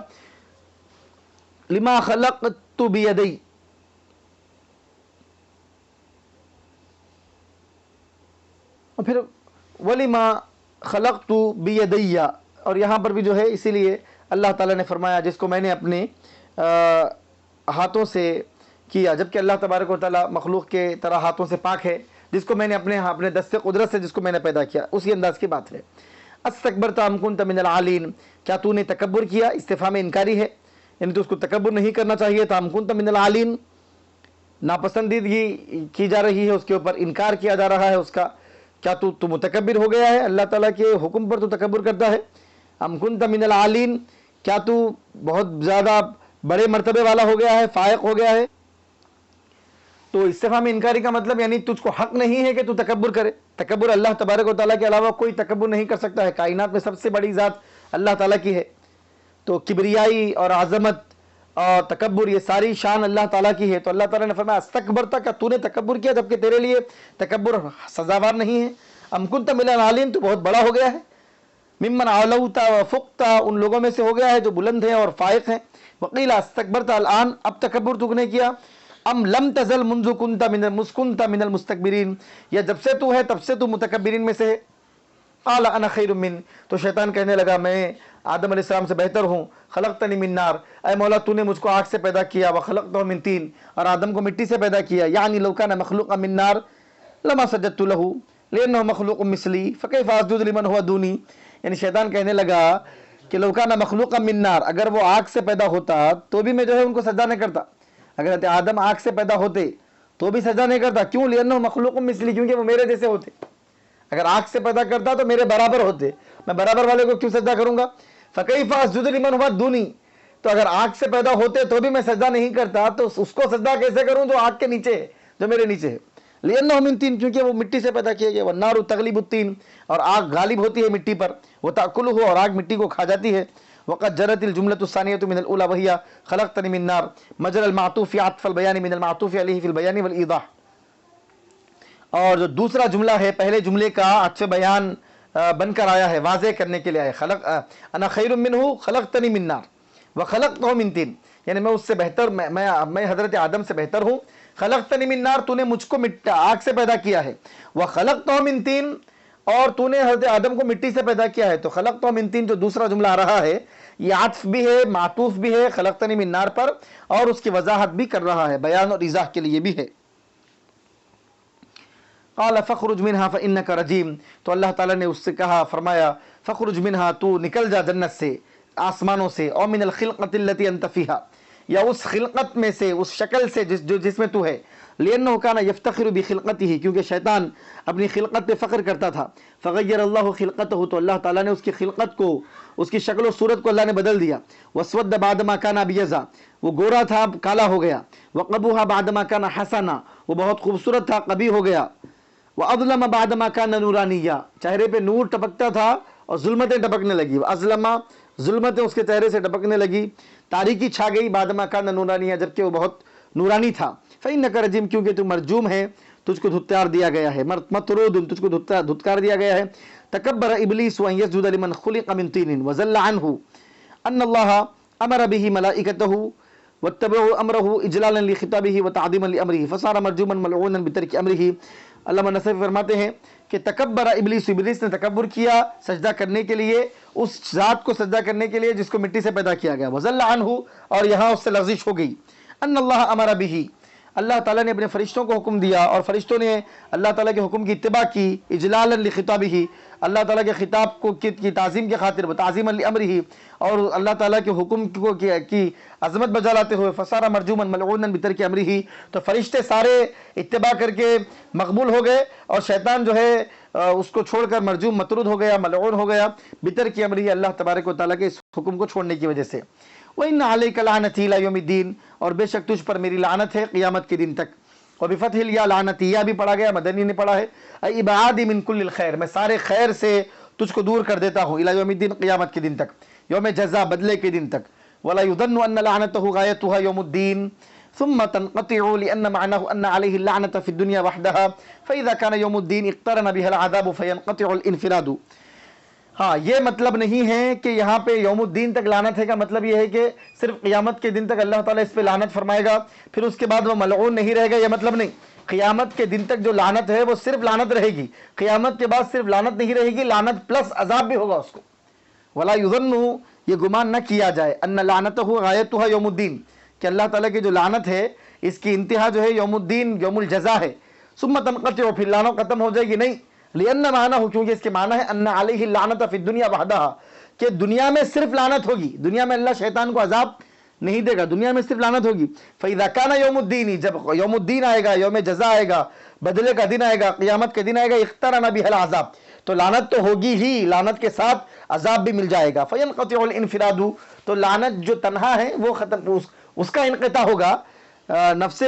A: لِمَا خَلَقْتُ بِيَدَيَّ، اور پھر وَلِمَا خَلَقْتُ بِيَدَيَّ، اور یہاں پر بھی جو ہے اسی لیے اللہ تعالیٰ نے فرمایا جس کو میں نے اپنے ہاتھوں سے کیا، جبکہ اللہ تبارک و تعالیٰ مخلوق کے طرح ہاتھوں سے پاک ہے، جس کو میں نے اپنے دست قدرت سے جس کو میں نے پیدا کیا، اسی انداز کی بات ہے۔ استکبرت ام کنت من العالین، کیا تو نے تکبر کیا؟ استفہام انکاری ہے، یعنی تو اس کو تکبر نہیں کرنا چاہیے تھا۔ ام کنت من العالین، ناپسندیدگی کی جا رہی ہے اس کے اوپر، انکار کیا جا رہا ہے اس کا، کیا تو متکبر ہو گیا ہے؟ اللہ تعالیٰ کے حکم پر تو تکبر کرتا ہے۔ ام کنت من العالین، کیا تو بہت زیادہ بڑے مرتبے والا ہو گیا ہے، فائق ہو گیا ہے؟ تو استفہام انکاری کا مطلب یعنی تجھ کو حق نہیں ہے کہ تو تکبر کرے۔ تکبر اللہ تبارک و تعالیٰ کے علاوہ کوئی تکبر نہیں کر سکتا ہے، کائنات میں سب سے بڑی ذات اللہ تعالیٰ کی ہے، تو کبریائی اور عظمت اور تکبر یہ ساری شان اللہ تعالیٰ کی ہے۔ تو اللہ تعالیٰ نے فرمایا استکبرت، کہ تو نے تکبر کیا جبکہ تیرے لیے تکبر سزاوار نہیں ہے۔ ام کنت من العالین، تو بہت بڑا ہو گیا ہے۔ ممن علوت وفقت، ان لوگوں میں سے ہو گیا ہے جو بلند ہیں اور فائق ہیں۔ وقیل استکبرت، الان اب تکبر تو نے کیا۔ ام لم تزل منذ کنت من المستکبرین، یا جب سے تو ہے تب سے تو متکبرین میں سے ہے۔ قال انا خیر من، تو شیطان کہنے لگا میں آدم علیہ السلام سے بہتر ہوں۔ خلقتنی من نار، اے مولا تو نے مجھ کو آگ سے پیدا کیا، وخلقتہ من طین، اور آدم کو مٹی سے پیدا کیا۔ یعنی لو کان مخلوقا من نار لما سجدت لہ لانہ مخلوق مثلی فکیف اسجد لمن هو دونی، یعنی شیطان کہنے لگا کہ لو کان مخلوقا من نار، اگر وہ آگ سے پیدا ہوتا تو بھی میں جو ہے ان کو سجدہ نہیں کرتا۔ اگر آدم آگ سے پیدا ہوتے تو بھی سجدہ نہیں کرتا، کیوں؟ لانہ مخلوق مثلی، کیونکہ وہ میرے جیسے ہوتے۔ اگر آگ سے پیدا کرتا تو میرے برابر ہوتے، میں برابر والے کو کیوں سجدہ کروں گا؟ فکیف اسجد لمن هو دونی، تو اگر آگ سے پیدا ہوتے تو بھی میں سجدہ نہیں کرتا تو اس کو سجدہ کیسے کروں جو آگ کے نیچے ہے، جو میرے نیچے ہے؟ لأنه من طین، کیونکہ وہ مٹی سے پیدا کیے گئے۔ والنار تغلب الطین، اور آگ غالب ہوتی ہے مٹی پر۔ وتأکلہ، اور آگ مٹی کو کھا جاتی ہے۔ وقد جرت الجملة الثانية من الأولى وهي خلقتني من نار، مجرى المعطوف عطف البيان من المعطوف عليه في البيان والإيضاح، اور جو دوسرا جملہ ہے پہلے جملے کا عطف بیان بن کر آیا ہے، واضح کرنے کے لیے آیا۔ خلق انا خیر منہ خلقتنی من نار وخلقتہ من طین، یعنی میں اس سے بہتر، میں حضرت آدم سے بہتر ہوں۔ خلقتنی من نار، تو نے مجھ کو آگ سے پیدا کیا ہے۔ وخلقتہ من طین، اور تو نے حضرت آدم کو مٹی سے پیدا کیا ہے۔ تو خلقتہ من طین جو دوسرا جملہ آ رہا ہے یہ عطف بھی ہے، معطوف بھی ہے خلقتنی من نار پر، اور اس کی وضاحت بھی کر رہا ہے، بیان اور ایضاح کے لیے بھی ہے۔ قال فخرج منها فانك رجیم، تو اللہ تعالیٰ نے اس سے کہا، فرمایا فخرج منها، تو نکل جا جنت سے، آسمانوں سے، او من الخلقۃ التي انت فيها، یا اس خلقت میں سے، اس شکل سے جس میں تو ہے۔ لأنه كان يفتخر بخلقته، کیونکہ شیطان اپنی خلقت پہ فخر کرتا تھا۔ فغیر اللہ خلقته، تو اللہ تعالیٰ نے اس کی خلقت کو، اس کی شکل و صورت کو اللہ نے بدل دیا۔ واسود بعد ما كان ابيضا، وہ گورا تھا کالا ہو گیا۔ وقبوح بعد ما كان حسنا، وہ بہت خوبصورت تھا قبیح ہو گیا۔ وَأَظْلَمَ بَعْدَ مَا كَانَ نُورَانِيًّا، چہرے پہ نور ٹپکتا تھا اور ظلمتیں ٹپکنے لگی۔ وَأَظْلَمَ، ظلمتیں اس کے چہرے سے ٹپکنے لگی، تاریکی چھا گئی۔ بَعْدَ مَا كَانَ نُورَانِيًّا، جبکہ وہ بہت نورانی تھا۔ فَإِنَّكَ رَجِيمٌ، کیونکہ تو مرجوم ہے، تجھ کو دھتکار دیا گیا ہے۔ مطرود، تجھ کو دھتکار دیا گیا ہے۔ تکبر ابلیس ان یسجد لمن خلق من طین وذل عنہ ان اللہ امر به ملائکته واتبعوا امره اجلالا لخطابه وتعظیما لامره فصار مرجوما ملعونا بترک امره۔ علامہ نصفی فرماتے ہیں کہ تکبر ابلیس، ابلیس نے تکبر کیا سجدہ کرنے کے لیے، اس ذات کو سجدہ کرنے کے لیے جس کو مٹی سے پیدا کیا گیا۔ وذل عنہ، اور یہاں اس سے لغزش ہو گئی۔ ان اللہ امر به، اللہ تعالیٰ نے اپنے فرشتوں کو حکم دیا اور فرشتوں نے اللہ تعالیٰ کے حکم کی اتباع کی۔ اجلالا لخطابہ، اللہ تعالیٰ کے خطاب کو کی تعظیم کی خاطر، وتعظیما لامرہ، اور اللہ تعالیٰ کے حکم کو کی عظمت بجا لاتے ہوئے۔ فصار مرجوما ملعونا بترک امرہ، تو فرشتے سارے اتباع کر کے مقبول ہو گئے، اور شیطان جو ہے اس کو چھوڑ کر مرجوم، مطرود ہو گیا، ملعون ہو گیا، بترک امرہ، اللہ تبارک و تعالیٰ کے اس حکم کو چھوڑنے کی وجہ سے۔ وَإِنَّ عَلَيْكَ لَعْنَتِي إِلَى يَوْمِ الدِّينِ، اور بے شک تجھ پر میری لعنت ہے قیامت کے دن تک۔ وَبِفَتْحِ الْيَاءِ لعنتی، یا بھی پڑھا گیا، مدنی نے پڑھا ہے۔ اِبْعَادِ مِن كُلِّ الْخَيْرِ، میں سارے خیر سے تجھ کو دور کر دیتا ہوں۔ إِلَى يَوْمِ الدِّينِ، قیامت کے دن تک، یوم جزا، بدلے کے دن تک۔ وَلَا يُظَنُّ أَنَّ لَعْنَتَهُ غَايَتُهَا يَوْمُ الدِّينِ ثُمَّ تَنْقَطِعُ لِأَنَّ مَعْنَاهُ أَنَّ عَلَيْهِ اللَّعْنَةَ فِي الدُّنْيَا وَحْدَهَا فَإِذَا كَانَ يَوْمُ الدِّينِ اقْتَرَنَ بِهَا الْعَذَابُ فَيَنْقَطِعُ الْإِنْفِرَادُ۔ ہاں، یہ مطلب نہیں ہے کہ یہاں پہ یوم الدین تک لعنت ہے کا مطلب یہ ہے کہ صرف قیامت کے دن تک اللہ تعالیٰ اس پہ لعنت فرمائے گا، پھر اس کے بعد وہ ملعون نہیں رہے گا، یہ مطلب نہیں۔ قیامت کے دن تک جو لعنت ہے وہ صرف لعنت رہے گی، قیامت کے بعد صرف لعنت نہیں رہے گی، لعنت پلس عذاب بھی ہوگا اس کو۔ ولا یظن، یہ گمان نہ کیا جائے، ان لعنتہ غایتہ یوم الدین، کہ اللہ تعالیٰ کی جو لعنت ہے اس کی انتہا جو ہے یوم الدین، یوم الجزا ہے۔ ثم تنقطع، پھر لعنت ختم ہو جائے گی، نہیں، لأن معنی ہو، کیونکہ اس کے معنی ہے ان علیہ اللعنت فی الدنیا وحدہ، کہ دنیا میں صرف لعنت ہوگی، دنیا میں اللہ شیطان کو عذاب نہیں دے گا، دنیا میں صرف لعنت ہوگی۔ فإذا كان يوم الدین، جب یوم الدین آئے گا، یوم جزا آئے گا، بدلے کا دن آئے گا، قیامت کا دن آئے گا، اقترن بها العذاب، تو لعنت تو ہوگی ہی، لعنت کے ساتھ عذاب بھی مل جائے گا۔ فینقطع الانفراد، تو لعنت جو تنہا ہے وہ ختم، اس کا انقطاع ہوگا، نفس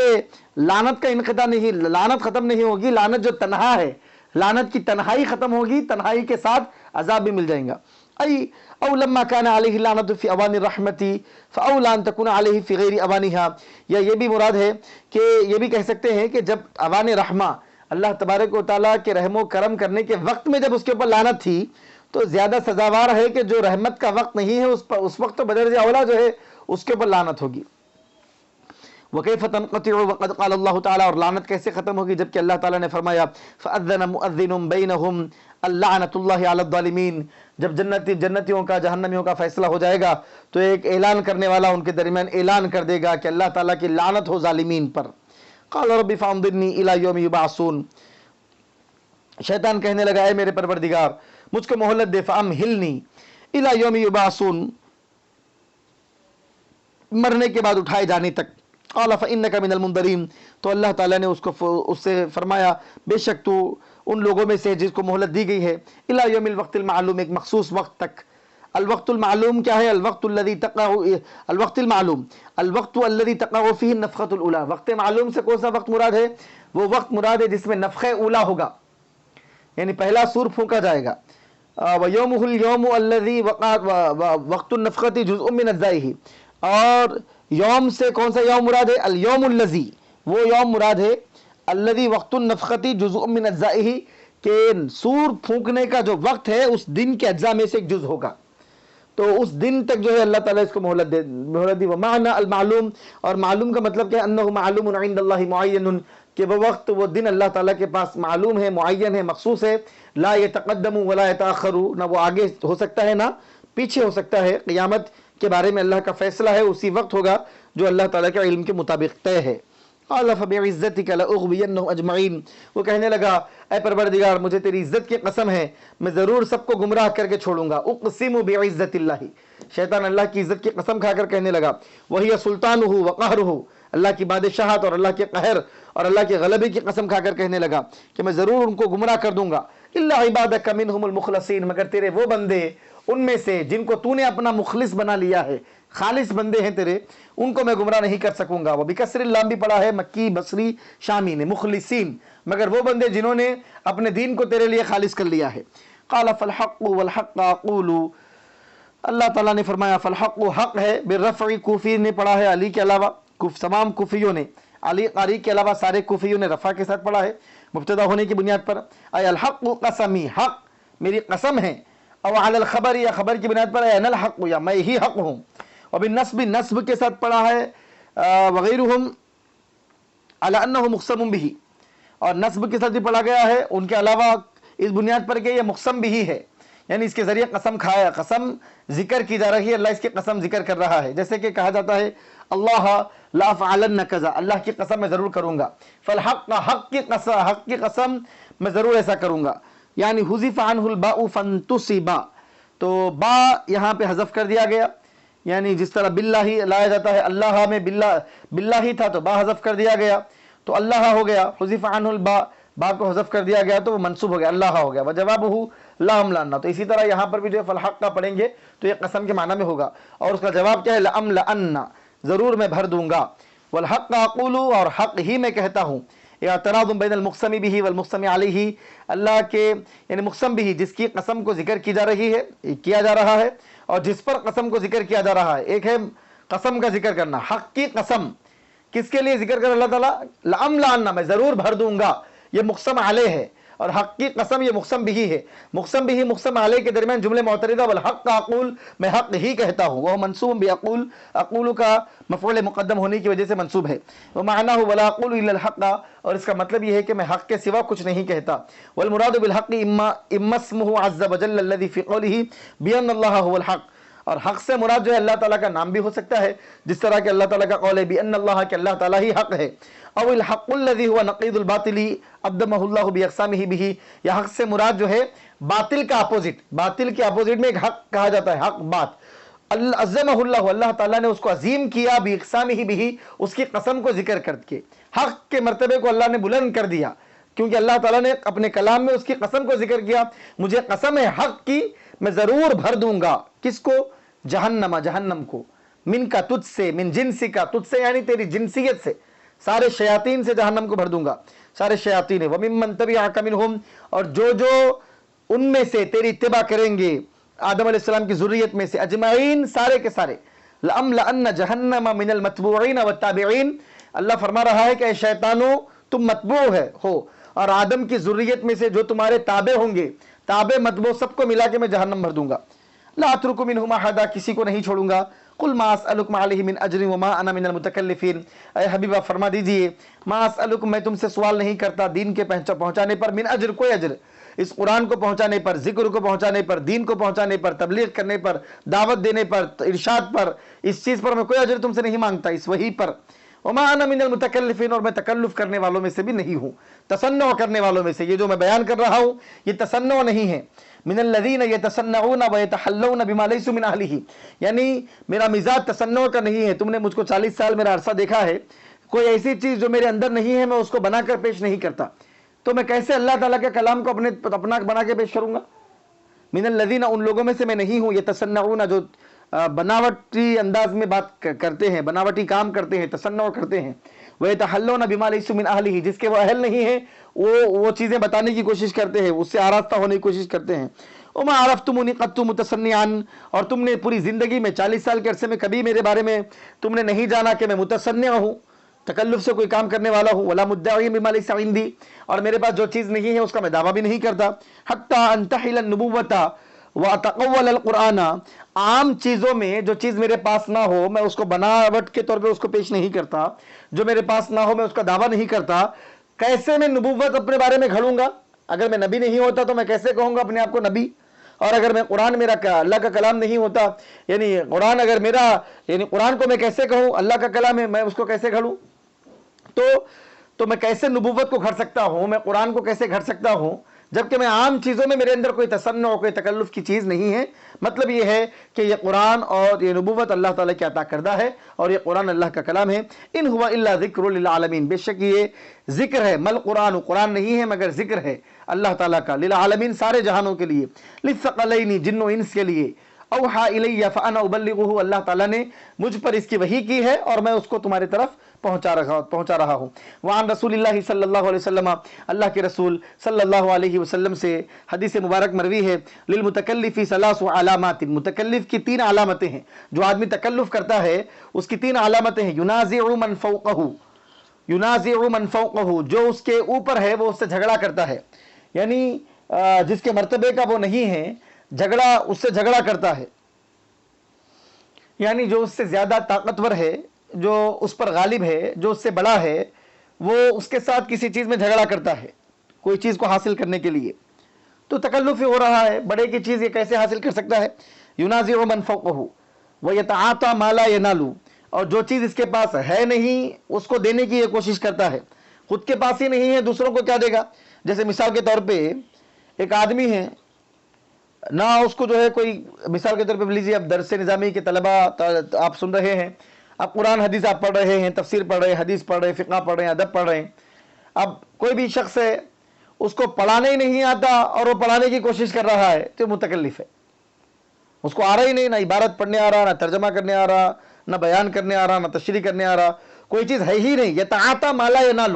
A: لعنت کا انقطاع نہیں، لعنت ختم نہیں ہوگی، لعنت جو تنہا ہے، لعنت کی تنہائی ختم ہوگی، تنہائی کے ساتھ عذاب بھی مل جائیں گا۔ ای او لما كان عليه اللعنت فی اوان الرحمت فاولا ان تكون عليه فی غیر اوانها، یا یہ بھی مراد ہے کہ یہ بھی کہہ سکتے ہیں کہ جب اوان رحمہ، اللہ تبارک و تعالیٰ کے رحم و کرم کرنے کے وقت میں جب اس کے اوپر لعنت تھی تو زیادہ سزاوار ہے کہ جو رحمت کا وقت نہیں ہے اس وقت تو بدرجہ اولا جو ہے اس کے اوپر لعنت ہوگی۔ وَكَيْفَ تَنْقَطِعُ وَقَدْ قَالَ اللَّهُ تعالیٰ، اور لعنت کیسے ختم ہوگی جبکہ اللہ تعالیٰ نے فرمایا فَأَذَّنَ مُؤَذِّنٌ بَيْنَهُمْ اللَّعْنَةُ اللَّهِ عَلَى الظَّالِمِينَ، جب جنتیوں کا جہنمیوں کا فیصلہ ہو جائے گا تو ایک اعلان کرنے والا ان کے درمیان اعلان کر دے گا کہ اللہ تعالیٰ کی لعنت ہو ظالمین پر۔ قَالَ رَبِّ فَأَنظِرْنِي إِلَى يَوْمِ يُبْعَثُونَ، شیطان کہنے لگا اے میرے پروردگار مجھ کو مہلت دے، فَأَمْهِلْنِي إِلَى يَوْمِ يُبْعَثُونَ، مرنے کے بعد اٹھائے جانے تک۔ قال فإنك من المنذرين، تو اللہ تعالیٰ نے اس سے فرمایا بے شک تو ان لوگوں میں سے جس کو مہلت دی گئی ہے، الی یوم الوقت المعلوم، ایک مخصوص وقت تک۔ الوقت المعلوم کیا ہے؟ الوقت الذي تقع، الوقت المعلوم، الوقت الذي تقع فيه النفخۃ الاولى، وقت معلوم سے کون سا وقت مراد ہے؟ وہ وقت مراد ہے جس میں نفخہ اولا ہوگا، یعنی پہلا سور پھونکا جائے گا۔ ویومہ اليوم الذي وقع، وقت النفخۃ جزء من اجزائہ، اور یوم سے کون سا یوم مراد ہے؟ الیوم الذی، وہ یوم مراد ہے الذی وقت النفخۃ جزء من اجزائہ، کہ سور پھونکنے کا جو وقت ہے اس دن کے اجزاء میں سے ایک جز ہوگا، تو اس دن تک جو ہے اللہ تعالیٰ اس کو مہلت دی۔ ومعنی المعلوم، اور معلوم کا مطلب کہ انہ معلوم عند اللہ معین، کہ وہ وقت وہ دن اللہ تعالیٰ کے پاس معلوم ہے، معین ہے، مخصوص ہے، لا یتقدم ولا یتاخر، نہ وہ آگے ہو سکتا ہے نہ پیچھے ہو سکتا ہے، قیامت کے بارے میں اللہ کا فیصلہ ہے اسی وقت ہوگا جو اللہ تعالیٰ کے علم کے مطابق طے ہے۔ قال فبعزتک لاغوینہم اجمعین، وہ کہنے لگا اے پروردگار مجھے تیری عزت کی قسم ہے میں ضرور سب کو گمراہ کر کے چھوڑوں گا۔ اقسم بعزت اللہ، شیطان اللہ کی عزت کی قسم کھا کر کہنے لگا وہی سلطانہ وقہرہ، اللہ کی بادشاہت اور اللہ کے قہر اور اللہ کے غلبے کی قسم کھا کر کہنے لگا کہ میں ضرور ان کو گمراہ کر دوں گا۔ الا عبادک منہم المخلصین، مگر تیرے وہ بندے ان میں سے جن کو تو نے اپنا مخلص بنا لیا ہے، خالص بندے ہیں تیرے، ان کو میں گمراہ نہیں کر سکوں گا۔ وہ بکسر اللام بھی پڑھا ہے، مکی بصری شامی نے، مخلصین، مگر وہ بندے جنہوں نے اپنے دین کو تیرے لیے خالص کر لیا ہے۔ قال فالحق والحق اقول، اللہ تعالیٰ نے فرمایا فالحق حق ہے، بالرفع کوفی نے پڑھا ہے علی کے علاوہ، تمام کوفیوں نے، علی قاری کے علاوہ سارے کوفیوں نے رفع کے ساتھ پڑھا ہے مبتدا ہونے کی بنیاد پر۔ اے الحق قسمی، حق میری قسم ہے، او علی الخبر، یا خبر کی بنیاد پر، اے انا الحق، یا میں ہی حق ہوں۔ وبالنسب، نسب کے ساتھ پڑھا ہے وغیرہم علی انہ مقسم بہ، اور نسب کے ساتھ بھی پڑھا گیا ہے ان کے علاوہ اس بنیاد پر کہ یہ مقسم بھی ہے، یعنی اس کے ذریعے قسم کھایا، قسم ذکر کی جا رہی ہے، اللہ اس کی قسم ذکر کر رہا ہے، جیسے کہ کہا جاتا ہے اللہ لا افعلن کذا، اللہ کی قسم میں ضرور کروں گا۔ فالحق، حق کی قسم میں ضرور ایسا کروں گا، یعنی حذف عنہ الباء فانتصب، تو با یہاں پہ حذف کر دیا گیا، یعنی جس طرح باللہ لایا جاتا ہے، اللہ میں باللہ ہی تھا تو با حذف کر دیا گیا تو اللہ ہو گیا، حذف عنہ الباء، با کو حذف کر دیا گیا تو وہ منصوب ہو گیا، اللہ ہو گیا۔ وجوابہ لأملأن، تو اسی طرح یہاں پر بھی جو فالحق کا پڑھیں گے تو یہ قسم کے معنی میں ہوگا، اور اس کا جواب کیا ہے؟ لأملأن، ضرور میں بھر دوں گا۔ والحق اقول، اور حق ہی میں کہتا ہوں۔ اعتراض بین المقسم به والمقسم علیہ، اللہ کے یعنی مقسم بھی جس کی قسم کو ذکر کی جا رہی ہے، کیا جا رہا ہے، اور جس پر قسم کو ذکر کیا جا رہا ہے، ایک ہے قسم کا ذکر کرنا، حق کی قسم کس کے لیے ذکر کر اللہ تعالیٰ؟ لأملأن، میں ضرور بھر دوں گا، یہ مقسم علیہ ہے، اور حق کی قسم یہ مقسم بھی ہے. مقسم بھی مقسم علیہ کے درمیان جملے معترضہ والحق اقول میں حق ہی کہتا ہوں. وہ منصوب باقول، اقول کا مفعول مقدم ہونے کی وجہ سے منصوب ہے. وہ معنی ولا اقول الا الحق، اور اس کا مطلب یہ ہے کہ میں حق کے سوا کچھ نہیں کہتا. والمراد بالحق اما اسمه عز وجل الذي في قوله بان الله هو الحق، اور حق سے مراد جو ہے اللہ تعالیٰ کا نام بھی ہو سکتا ہے، جس طرح کہ اللہ تعالیٰ کا قول ہے بان اللہ، کہ اللہ تعالیٰ ہی حق ہے. او الحق الذي هو نقيض الباطل ابدمه الله باقسامه به، یا حق سے مراد جو ہے باطل کا اپوزٹ، باطل کے اپوزٹ میں ایک حق کہا جاتا ہے، حق بات. عظمہ اللہ، اللہ تعالیٰ نے اس کو عظیم کیا، باقسامه به، اس کی قسم کو ذکر کر کے حق کے مرتبے کو اللہ نے بلند کر دیا، کیونکہ اللہ تعالیٰ نے اپنے کلام میں اس کی قسم کو ذکر کیا. مجھے قسم ہے حق کی، میں ضرور بھر دوں گا کس کو؟ جہنم، جہنم کو. من کا تجھ سے، من جنسی کا، تجھ سے یعنی تیری جنسیت سے، سارے شیاطین سے جہنم کو بھر دوں گا، سارے شیاطین. وَمِمَّن تَبِعَكَ مِنْهُمْ، اور جو ان میں سے تیری اتباع کریں گے آدم علیہ السلام کی ذریت میں سے، اجمعین سارے کے سارے. لَأَمْلَأَنَّ جَهَنَّمَ مِنَ الْمَتْبُوعِينَ وَالتَّابِعِينَ، اللہ فرما رہا ہے کہ اے شیطانوں تم متبوع ہو، اور آدم کی ذریت میں سے جو تمہارے تابع ہوں گے، تابع متبوع سب کو ملا کے میں جہنم بھر دوں گا. لا اترک منہم احدا، کسی کو نہیں چھوڑوں گا. قل ما اسألکم علیہ من اجر وما انا من المتکلفین، اے حبیبہ فرما دیجئے ما اسألکم، میں تم سے سوال نہیں کرتا دین کے پہنچانے پر، من اجر کوئی اجر، اس قرآن کو پہنچانے پر، ذکر کو پہنچانے پر، دین کو پہنچانے پر، تبلیغ کرنے پر، دعوت دینے پر، ارشاد پر، اس چیز پر میں کوئی اجر تم سے نہیں مانگتا، اس وحی پر. وما انا من المتکلفین، اور میں تکلف کرنے والوں میں سے بھی نہیں ہوں، تصنع کرنے والوں میں سے. یہ جو میں بیان کر رہا ہوں یہ تصنع نہیں ہے. من الذین یتصنعون ویتحلون بما لیسوا من اہلہ، یعنی میرا مزاج تصنع کا نہیں ہے. تم نے مجھ کو 40 سال میرا عرصہ دیکھا ہے، کوئی ایسی چیز جو میرے اندر نہیں ہے میں اس کو بنا کر پیش نہیں کرتا، تو میں کیسے اللہ تعالیٰ کے کلام کو اپنا بنا کے پیش کروں گا؟ من الذین، ان لوگوں میں سے میں نہیں ہوں، یتصنعون، جو بناوٹی انداز میں بات کرتے ہیں، بناوٹی کام کرتے ہیں، تصنع کرتے ہیں. وَيَتَحَلَّوْنَ بِمَا لَيْسُوا مِنْ أَهْلِهِ، جس کے وہ اہل نہیں ہیں وہ چیزیں بتانے کی کوشش کرتے ہیں، اس سے آراستہ ہونے کی کوشش کرتے ہیں. وَمَا عَرَفْتُمُونِي قَدْتُ مُتَصَنِّعًا، اور تم نے پوری زندگی میں 40 سال کے عرصے میں کبھی میرے بارے میں تم نے نہیں جانا کہ میں متصنع ہوں، تکلف سے کوئی کام کرنے والا ہوں. وَلَا مُدَّعِيًا بِمَا لَيْسَ عِندِي، اور میرے پاس جو چیز نہیں ہے اس کا میں دعویٰ بھی نہیں کرتا. حَتَّى أَنْتَحِلَ النُّبُوَّةَ وَأَتَقَوَّلَ الْقُرْآنَ، عام چیزوں میں جو چیز میرے پاس نہ ہو میں اس کو بناوٹ کے طور پہ اس کو پیش نہیں کرتا، جو میرے پاس نہ ہو میں اس کا دعویٰ نہیں کرتا. کیسے میں نبوت اپنے بارے میں گھڑوں گا؟ اگر میں نبی نہیں ہوتا تو میں کیسے کہوں گا اپنے آپ کو نبی؟ اور اگر میں قرآن میرا اللہ کا کلام نہیں ہوتا، یعنی قرآن اگر میرا، یعنی قرآن کو میں کیسے کہوں اللہ کا کلام ہے، میں اس کو کیسے گھڑوں؟ تو میں کیسے نبوت کو گھڑ سکتا ہوں، میں قرآن کو کیسے گھڑ سکتا ہوں، جبکہ میں عام چیزوں میں میرے اندر کوئی تصنع، کوئی تکلف کی چیز نہیں ہے. مطلب یہ ہے کہ یہ قرآن اور یہ نبوت اللہ تعالیٰ کی عطا کردہ ہے، اور یہ قرآن اللہ کا کلام ہے. ان هو الا ذکر للعالمین، بے شک یہ ذکر ہے، مل قرآن، قرآن نہیں ہے مگر ذکر ہے اللہ تعالیٰ کا، للعالمین سارے جہانوں کے لیے، للثقلین جن و انس کے لیے. اوحا الی فانا ابلغہ، اللہ تعالیٰ نے مجھ پر اس کی وحی کی ہے اور میں اس کو تمہاری طرف پہنچا رہا ہوں. وعن رسول اللہ صلی اللہ علیہ وسلم، اللہ کے رسول صلی اللہ علیہ وسلم سے حدیث مبارک مروی ہے، للمتکلف ثلاث علامات، متکلف کی 3 علامتیں ہیں. جو آدمی تکلف کرتا ہے اس کی 3 علامتیں ہیں. ینازع من فوقہ، ینازع من فوقہ، جو اس کے اوپر ہے وہ اس سے جھگڑا کرتا ہے، یعنی جس کے مرتبے کا وہ نہیں ہے اس سے جھگڑا کرتا ہے، یعنی جو اس سے زیادہ طاقتور ہے، جو اس پر غالب ہے، جو اس سے بڑا ہے، وہ اس کے ساتھ کسی چیز میں جھگڑا کرتا ہے کوئی چیز کو حاصل کرنے کے لیے، تو تکلف ہی ہو رہا ہے. بڑے کی چیز یہ کیسے حاصل کر سکتا ہے؟ ینازع من فوقہ ویتعاطی ما لا ینال، اور جو چیز اس کے پاس ہے نہیں اس کو دینے کی یہ کوشش کرتا ہے، خود کے پاس ہی نہیں ہے دوسروں کو کیا دے گا؟ جیسے مثال کے طور پہ ایک آدمی ہے نہ، اس کو جو ہے کوئی، مثال کے طور پہ لیجیے اب درس نظامی کے طلبہ آپ سن رہے ہیں، اب قرآن حدیث آپ پڑھ رہے ہیں، تفسیر پڑھ رہے ہیں، حدیث پڑھ رہے ہیں، فقہ پڑھ رہے ہیں، ادب پڑھ رہے ہیں. اب کوئی بھی شخص ہے اس کو پڑھانے ہی نہیں آتا اور وہ پڑھانے کی کوشش کر رہا ہے تو متکلف ہے. اس کو آ رہا ہی نہیں، نہ عبارت پڑھنے آ رہا، نہ ترجمہ کرنے آ رہا، نہ بیان کرنے آ رہا، نہ تشریح کرنے آ رہا، کوئی چیز ہے ہی نہیں. یتعاطی ما لا ینال،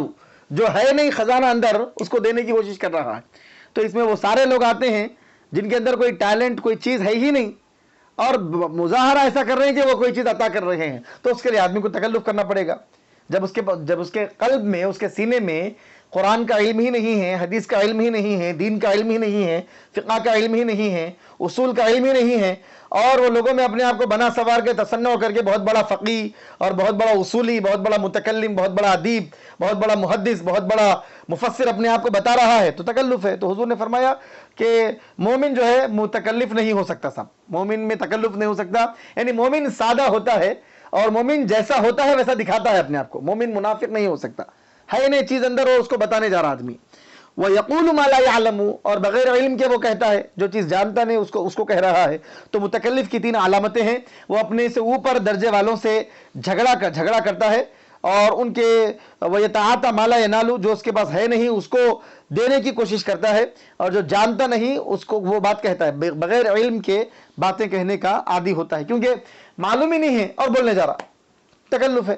A: جو ہے نہیں خزانہ اندر اس کو دینے کی کوشش کر رہا ہے. تو اس میں وہ سارے لوگ آتے ہیں جن کے اندر کوئی ٹیلنٹ، کوئی چیز ہے ہی نہیں، اور مظاہرہ ایسا کر رہے ہیں کہ وہ کوئی چیز عطا کر رہے ہیں، تو اس کے لیے آدمی کو تکلف کرنا پڑے گا. جب اس کے قلب میں، اس کے سینے میں قرآن کا علم ہی نہیں ہے، حدیث کا علم ہی نہیں ہے، دین کا علم ہی نہیں ہے، فقہ کا علم ہی نہیں ہے، اصول کا علم ہی نہیں ہے، اور وہ لوگوں میں اپنے آپ کو بنا سوار کے تصنع کر کے بہت بڑا فقی اور بہت بڑا اصولی، بہت بڑا متکلم، بہت بڑا ادیب، بہت بڑا محدث، بہت بڑا مفسر اپنے آپ کو بتا رہا ہے، تو تکلف ہے۔ تو حضور نے فرمایا کہ مومن جو ہے متکلف نہیں ہو سکتا، صاحب مومن میں تکلف نہیں ہو سکتا، یعنی مومن سادہ ہوتا ہے اور مومن جیسا ہوتا ہے ویسا دکھاتا ہے اپنے آپ کو، مومن منافق نہیں ہو سکتا، ہے نہیں چیز اندر وہ اس کو بتانے جا رہا آدمی۔ وَيَقُولُ مَا لَا يَعْلَمُ، اور بغیر علم کے وہ کہتا ہے، جو چیز جانتا نہیں اس کو کہہ رہا ہے۔ تو متکلف کی 3 علامتیں ہیں، وہ اپنے سے اوپر درجے والوں سے جھگڑا کرتا ہے، اور ان کے وَيَتَعَاطَى مَا لَا يَنَالُ، جو اس کے پاس ہے نہیں اس کو دینے کی کوشش کرتا ہے، اور جو جانتا نہیں اس کو وہ بات کہتا ہے، بغیر علم کے باتیں کہنے کا عادی ہوتا ہے، کیونکہ معلوم ہی نہیں ہے اور بولنے جا رہا، تکلف ہے۔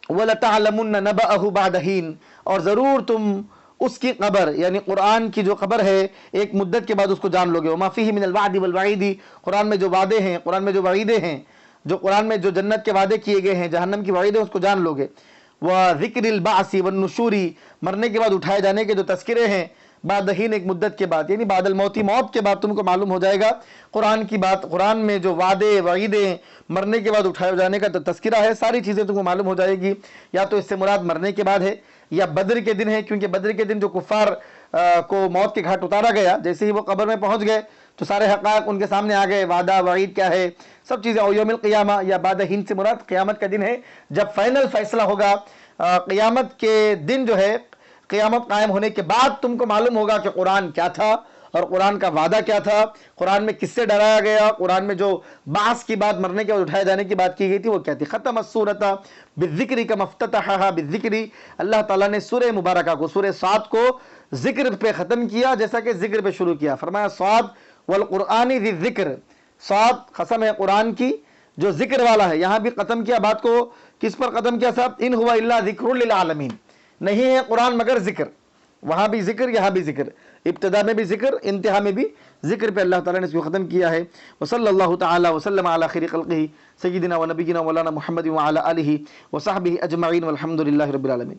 A: وَلَتَعْلَمُنَّ نَبَأَهُ بَعْدَ حِينٍ، اور ضرور تم اس کی خبر، یعنی قرآن کی جو خبر ہے ایک مدت کے بعد اس کو جان لوگے۔ وَمَا فِيهِ مِنَ الْوَعْدِ وَالْوَعِيدِ، قرآن میں جو وعدے ہیں، قرآن میں جو وعیدیں ہیں، جو قرآن میں جو جنت کے وعدے کیے گئے ہیں، جہنم کی وعیدیں، اس کو جان لوگے۔ وَذِكْرِ الْبَعْثِ وَالنُّشُورِ، مرنے کے بعد اٹھائے جانے کے جو تذکرے ہیں، بعد حین، ایک مدت کے بعد، یعنی بعد الموت، موت کے بعد تم کو معلوم ہو جائے گا قرآن کی بات، قرآن میں جو وعدے وعیدیں، مرنے کے بعد اٹھائے جانے کا تذکرہ ہے، ساری چیزیں تم کو معلوم ہو جائے گی۔ یا تو اس سے مراد مرنے کے بعد ہے، یا بدر کے دن ہے، کیونکہ بدر کے دن جو کفار کو موت کے گھاٹ اتارا گیا، جیسے ہی وہ قبر میں پہنچ گئے تو سارے حقائق ان کے سامنے آ گئے، وعدہ وعید کیا ہے، سب چیزیں۔ اور یوم القیامہ، یا بعد حین سے مراد قیامت کا دن ہے، جب فائنل فیصلہ ہوگا قیامت کے دن، جو ہے قیامت قائم ہونے کے بعد تم کو معلوم ہوگا کہ قرآن کیا تھا اور قرآن کا وعدہ کیا تھا، قرآن میں کس سے ڈرایا گیا، قرآن میں جو بعث کی بات، مرنے کے بعد اٹھائے جانے کی بات کی گئی تھی وہ کیا تھی۔ ختم السورۃ بالذکر کما افتتحھا بالذکر، اللہ تعالیٰ نے سورہ مبارکہ کو، سورہ صاد کو ذکر پہ ختم کیا جیسا کہ ذکر پہ شروع کیا۔ فرمایا صاد والقرآن ذی الذکر، صاد قسم ہے قرآن کی جو ذکر والا ہے۔ یہاں بھی ختم کیا بات کو، کس پر ختم کیا صاحب؟ ان ہوا الا ذکر للعالمین، نہیں ہے قرآن مگر ذکر، وہاں بھی ذکر یہاں بھی ذکر، ابتدا میں بھی ذکر، انتہا میں بھی ذکر پہ اللہ تعالیٰ نے اس کو ختم کیا ہے۔ وصلی اللہ تعالی وسلم علی خیر خلقہ سیدنا و نبینا مولانا محمد وعلی آلہ وصحبہ اجمعین والحمد للہ رب العالمین۔